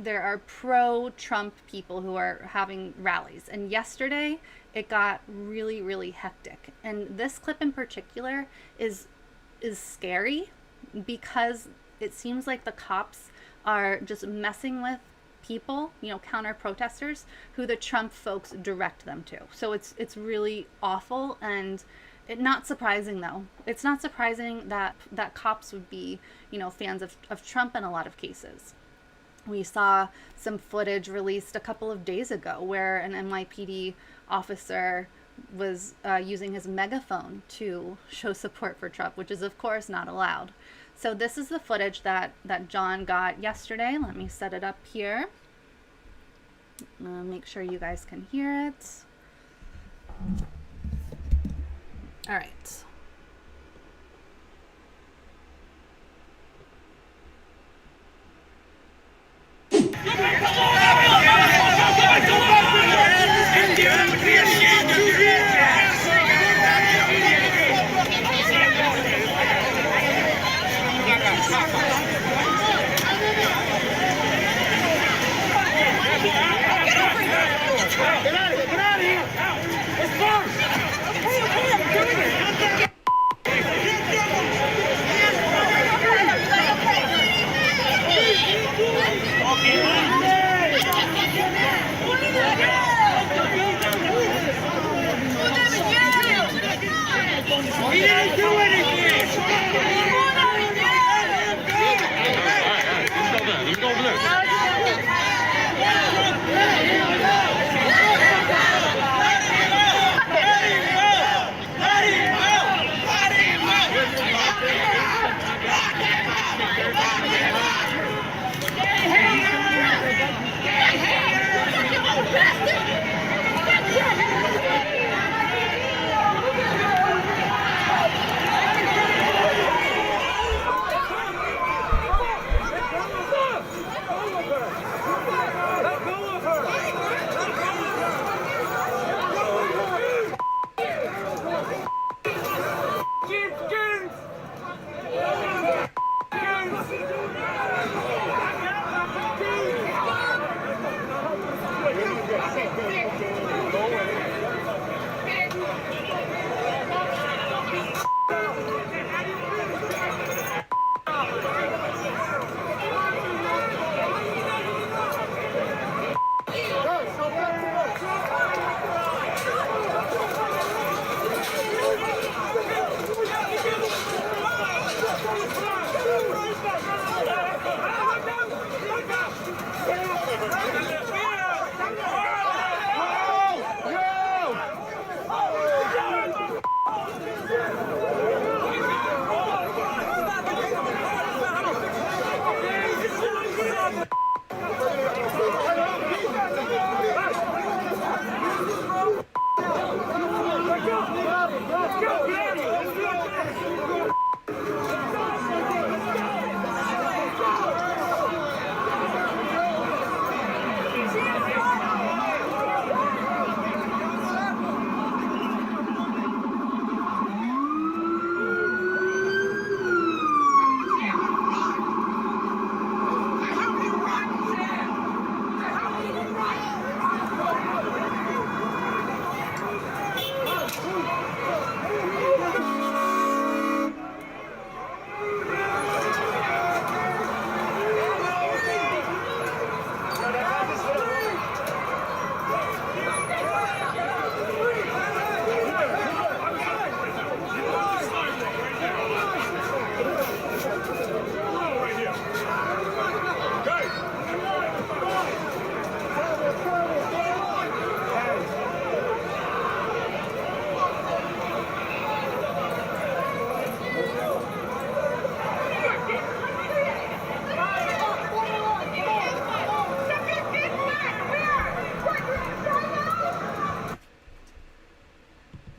are pro-Trump people who are having rallies, and yesterday it got really, really hectic. And this clip in particular is scary because it seems like the cops are just messing with people, counter protesters who the Trump folks direct them to. So it's really awful, and not surprising though. It's not surprising that cops would be, fans of Trump in a lot of cases. We saw some footage released a couple of days ago where an NYPD officer was using his megaphone to show support for Trump, which is of course not allowed. So this is the footage that John got yesterday. Let me set it up here. Make sure you guys can hear it. All right. He didn't do anything!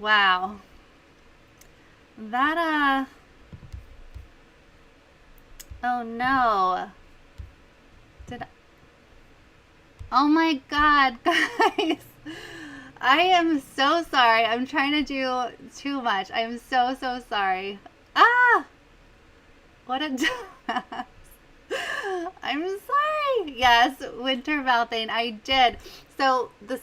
Wow. That, oh no. Oh my God, guys. I am so sorry. I'm trying to do too much. I'm so sorry. Ah! What a dumbass. I'm sorry. Yes, winter mouthing. I did. So the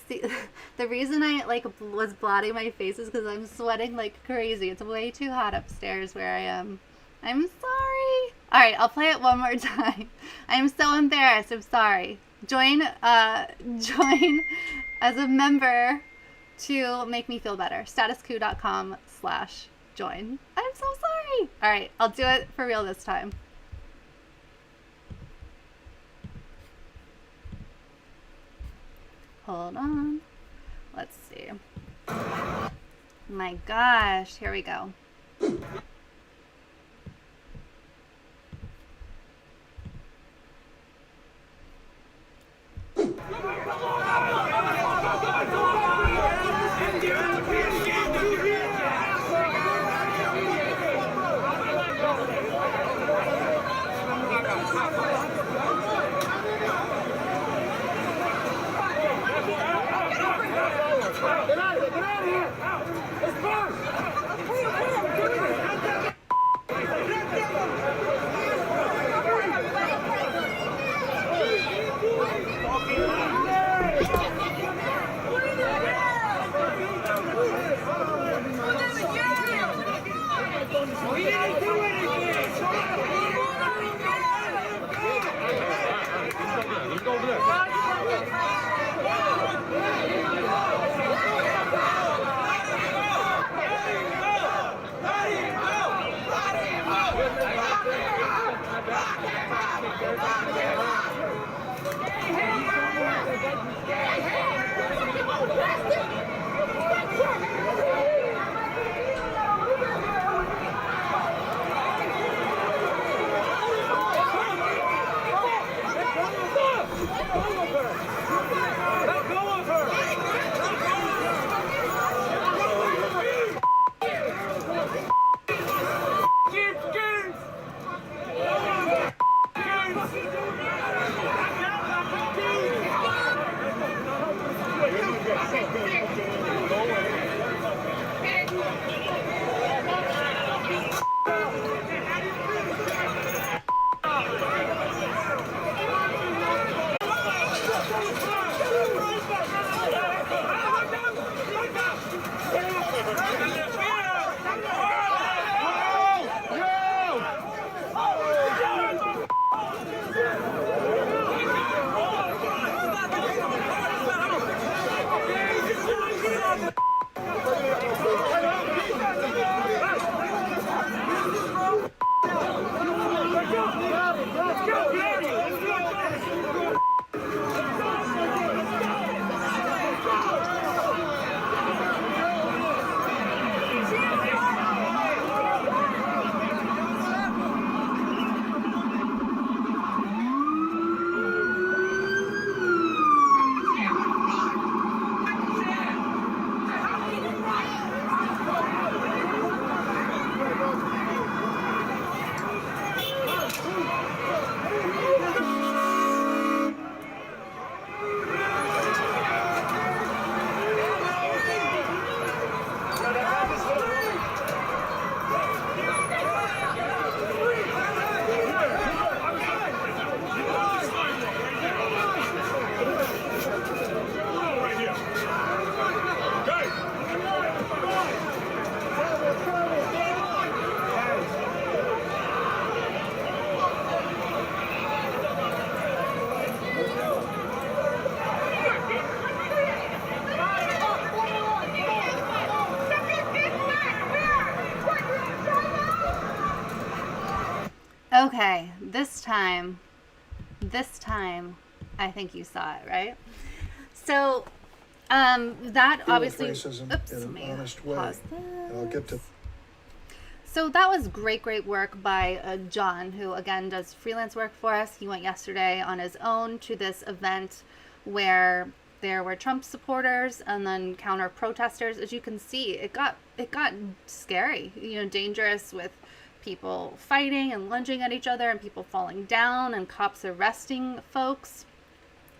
reason I was blotting my face is because I'm sweating like crazy. It's way too hot upstairs where I am. I'm sorry. All right, I'll play it one more time. I'm so embarrassed. I'm sorry. Join as a member to make me feel better. statuscoup.com/join. I'm so sorry. All right, I'll do it for real this time. Hold on. Let's see. My gosh, here we go. Okay, this time, I think you saw it, right? So, that obviously. Racism in an honest way. And I'll get to. So that was great work by John, who again does freelance work for us. He went yesterday on his own to this event where there were Trump supporters and then counter protesters. As you can see, it got scary, dangerous, with people fighting and lunging at each other and people falling down and cops arresting folks,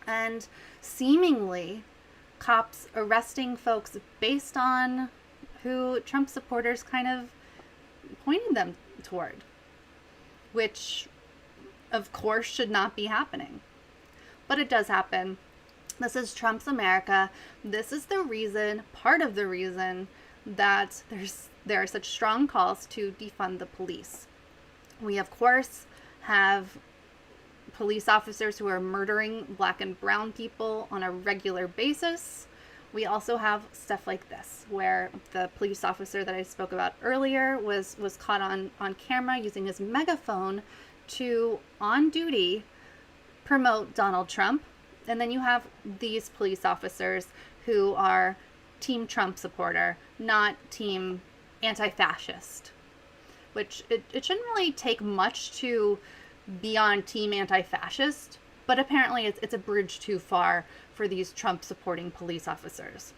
and seemingly cops arresting folks based on who Trump supporters kind of pointed them toward, which of course should not be happening. But it does happen. This is Trump's America. This is the reason, part of the reason, that there are such strong calls to defund the police. We, of course, have police officers who are murdering Black and brown people on a regular basis. We also have stuff like this, where the police officer that I spoke about earlier was caught on camera using his megaphone to, on duty, promote Donald Trump. And then you have these police officers who are Team Trump supporter, not Team anti-fascist, which it shouldn't really take much to be on Team anti-fascist, but apparently it's a bridge too far for these Trump supporting police officers.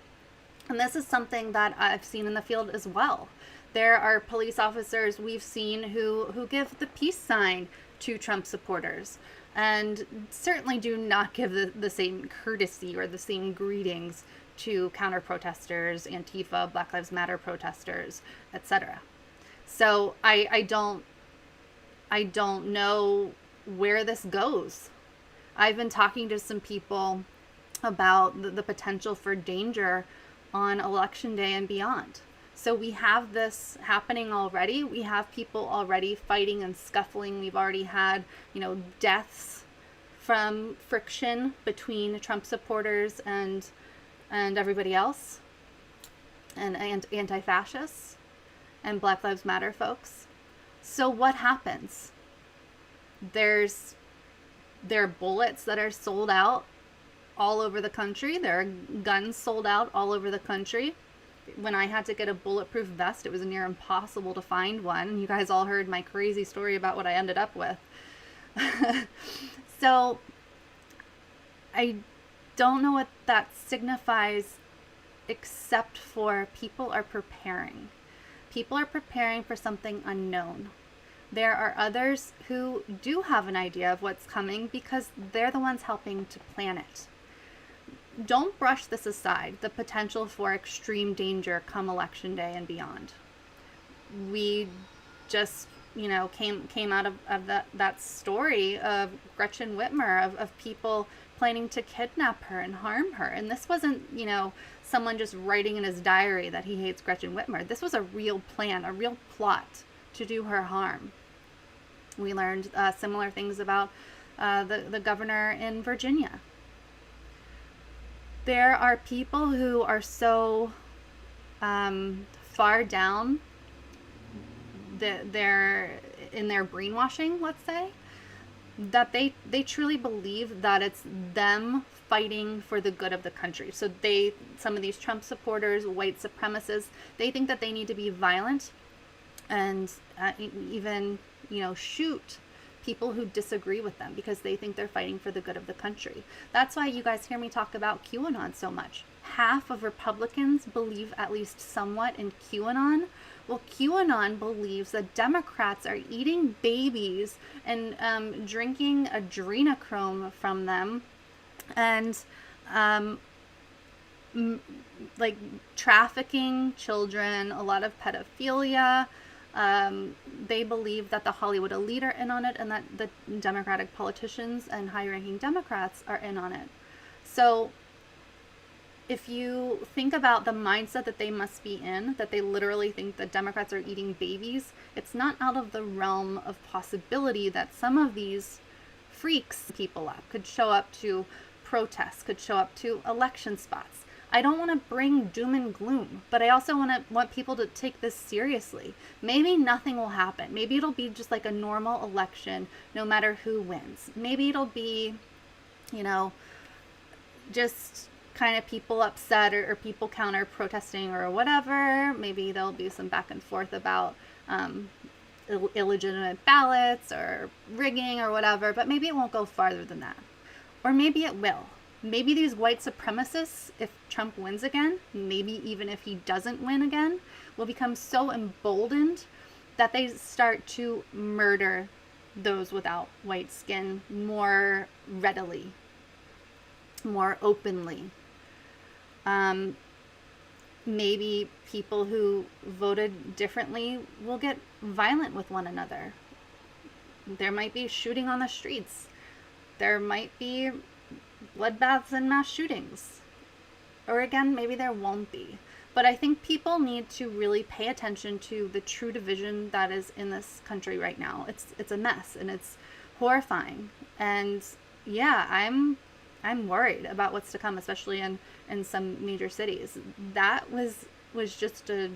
And this is something that I've seen in the field as well. There are police officers we've seen who give the peace sign to Trump supporters, and certainly do not give the same courtesy or the same greetings to counter protesters, Antifa, Black Lives Matter protesters, etc. So I don't know where this goes. I've been talking to some people about the potential for danger on Election Day and beyond. So we have this happening already. We have people already fighting and scuffling. We've already had, deaths from friction between Trump supporters and everybody else, and anti-fascists and Black Lives Matter folks. So what happens? There are bullets that are sold out all over the country. There are guns sold out all over the country. When I had to get a bulletproof vest, it was near impossible to find one. You guys all heard my crazy story about what I ended up with. So I don't know what that signifies, except for people are preparing. People are preparing for something unknown. There are others who do have an idea of what's coming because they're the ones helping to plan it. Don't brush this aside, the potential for extreme danger come Election Day and beyond. We just, came out of that story of Gretchen Whitmer, of people planning to kidnap her and harm her. And this wasn't, someone just writing in his diary that he hates Gretchen Whitmer. This was a real plan, a real plot to do her harm. We learned similar things about the governor in Virginia. There are people who are so far down in their brainwashing, let's say, that they truly believe that it's them fighting for the good of the country. So some of these Trump supporters, white supremacists, they think that they need to be violent and even, shoot people who disagree with them because they think they're fighting for the good of the country. That's why you guys hear me talk about QAnon so much. Half of Republicans believe at least somewhat in QAnon. Well, QAnon believes that Democrats are eating babies and drinking adrenochrome from them, and trafficking children, a lot of pedophilia. They believe that the Hollywood elite are in on it, and that the Democratic politicians and high-ranking Democrats are in on it. So if you think about the mindset that they must be in, that they literally think that Democrats are eating babies, it's not out of the realm of possibility that some of these freaks people up could show up to protests, could show up to election spots. I don't want to bring doom and gloom, but I also want people to take this seriously. Maybe nothing will happen. Maybe it'll be just like a normal election, no matter who wins. Maybe it'll be, just kind of people upset or people counter protesting or whatever. Maybe there'll be some back and forth about illegitimate ballots or rigging or whatever, but maybe it won't go farther than that. Or maybe it will. maybe these white supremacists, if Trump wins again, maybe even if he doesn't win again, will become so emboldened that they start to murder those without white skin more readily, more openly. Maybe people who voted differently will get violent with one another. There might be shooting on the streets. There might be bloodbaths and mass shootings. Or again, maybe there won't be. But I think people need to really pay attention to the true division that is in this country right now. It's a mess and it's horrifying. And yeah, I'm worried about what's to come, especially in some major cities. That was just a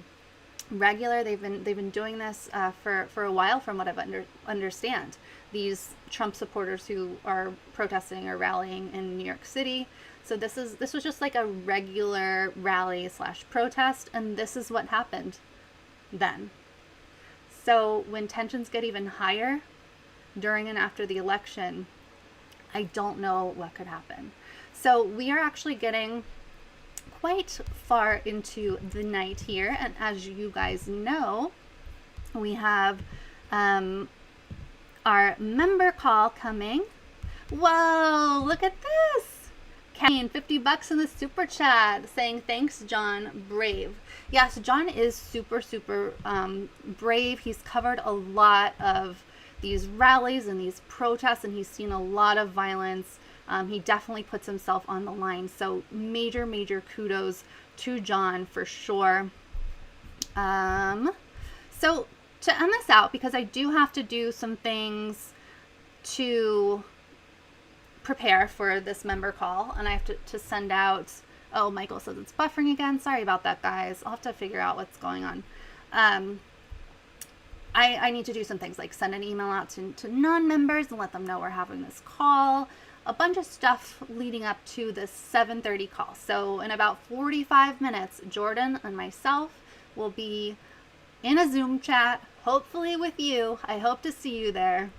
regular. They've been doing this for a while, from what I've understand. These Trump supporters who are protesting or rallying in New York City. So this was just like a regular rally / protest, and this is what happened then. So when tensions get even higher during and after the election, I don't know what could happen. So we are actually getting quite far into the night here, and as you guys know, we have our member call coming. Whoa, look at this! Kane, $50 in the super chat saying thanks, John. Brave. Yes, John is super brave. He's covered a lot of these rallies and these protests, and he's seen a lot of violence. He definitely puts himself on the line. So major kudos to John for sure. So to end this out, because I do have to do some things to prepare for this member call, and I have to send out, oh, Michael says it's buffering again. Sorry about that, guys. I'll have to figure out what's going on. I need to do some things like send an email out to non-members and let them know we're having this call. A bunch of stuff leading up to this 7:30 call. So in about 45 minutes, Jordan and myself will be in a Zoom chat, hopefully with you. I hope to see you there,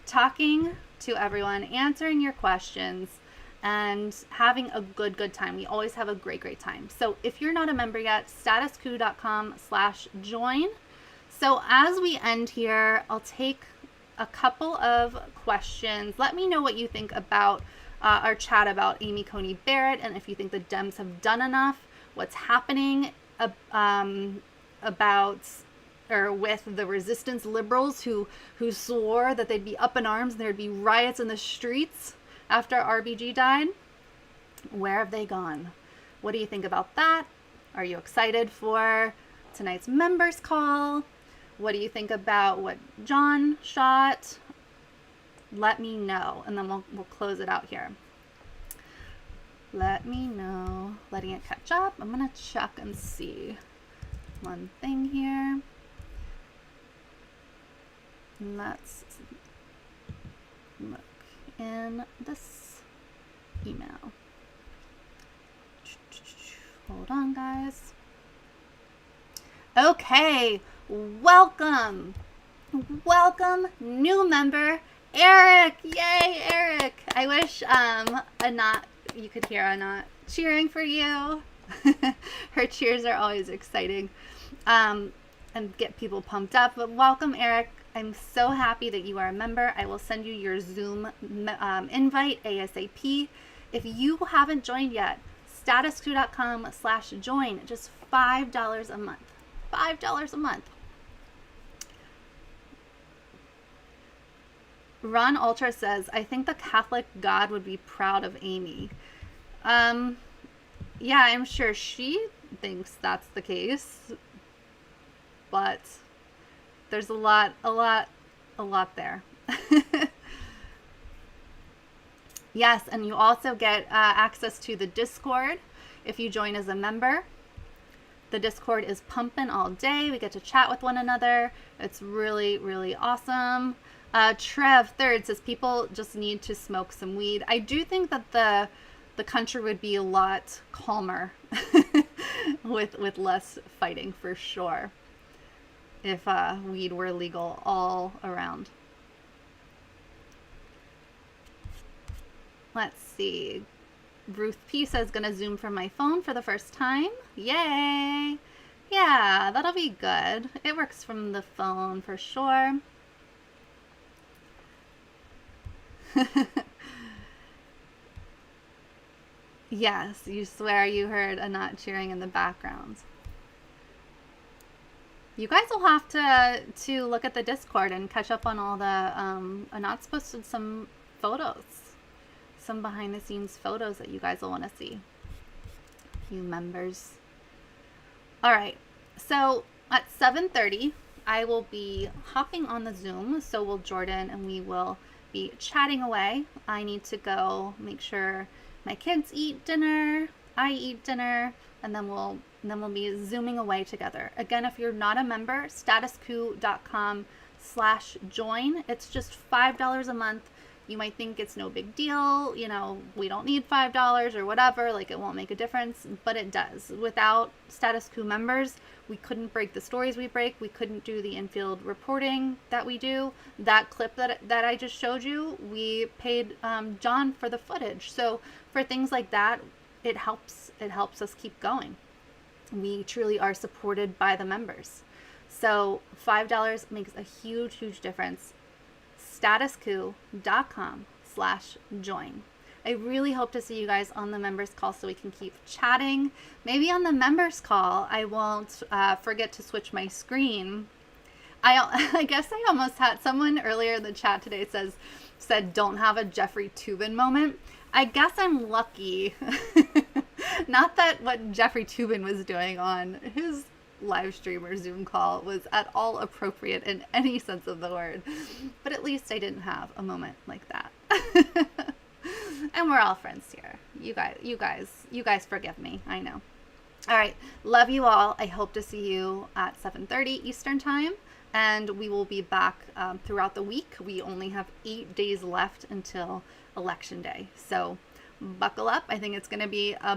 talking to everyone, answering your questions, and having a good time. We always have a great time. So if you're not a member yet, statuscoup.com/join. So as we end here, I'll take a couple of questions. Let me know what you think about our chat about Amy Coney Barrett, and if you think the Dems have done enough, what's happening about or with the resistance liberals who swore that they'd be up in arms and there'd be riots in the streets after RBG died. Where have they gone? What do you think about that? Are you excited for tonight's members call? What do you think about what John shot? Let me know, and then we'll close it out here. Let me know. Letting it catch up. I'm gonna check and see one thing here. Let's look in this email. Hold on, guys. Okay, welcome new member Eric. Yay, Eric. I wish you could hear Anat cheering for you. Her cheers are always exciting and get people pumped up. But welcome, Eric. I'm so happy that you are a member. I will send you your Zoom invite ASAP. If you haven't joined yet, statuscoup.com/join. Just $5 a month. $5 a month. Ron Ultra says, I think the Catholic God would be proud of Amy. Yeah, I'm sure she thinks that's the case, but there's a lot there. Yes, and you also get access to the Discord if you join as a member. The Discord is pumping all day. We get to chat with one another. It's really awesome. Trev Third says people just need to smoke some weed. I do think that the country would be a lot calmer with less fighting, for sure, if weed were legal all around. Let's see. Ruth P says, gonna Zoom from my phone for the first time. Yay! Yeah, that'll be good. It works from the phone for sure. Yes, you swear you heard a not cheering in the background. You guys will have to look at the Discord and catch up on all the Anat's posted some photos, some behind the scenes photos that you guys will want to see, you members. All right, so at 7:30 I will be hopping on the Zoom, so will Jordan, and we will be chatting away. I need to go make sure my kids eat dinner, I eat dinner, and then we'll be zooming away together. Again, if you're not a member, statuscoup.com/join. It's just $5 a month. You might think it's no big deal, you know, we don't need $5 or whatever, like it won't make a difference, but it does. Without Status Coup members, we couldn't break the stories we break, we couldn't do the in-field reporting that we do. That clip that I just showed you, we paid John for the footage. So for things like that, it helps us keep going. We truly are supported by the members. So $5 makes a huge, huge difference. statuscoup.com/join. I really hope to see you guys on the members call so we can keep chatting. Maybe on the members call, I won't forget to switch my screen. I guess I almost had someone earlier in the chat today said don't have a Jeffrey Toobin moment. I guess I'm lucky. Not that what Jeffrey Toobin was doing on his live stream or Zoom call was at all appropriate in any sense of the word, but at least I didn't have a moment like that. And we're all friends here. You guys forgive me. I know. All right, love you all. I hope to see you at 7:30 Eastern time, and we will be back throughout the week. We only have 8 days left until Election Day, so buckle up. I think it's going to be a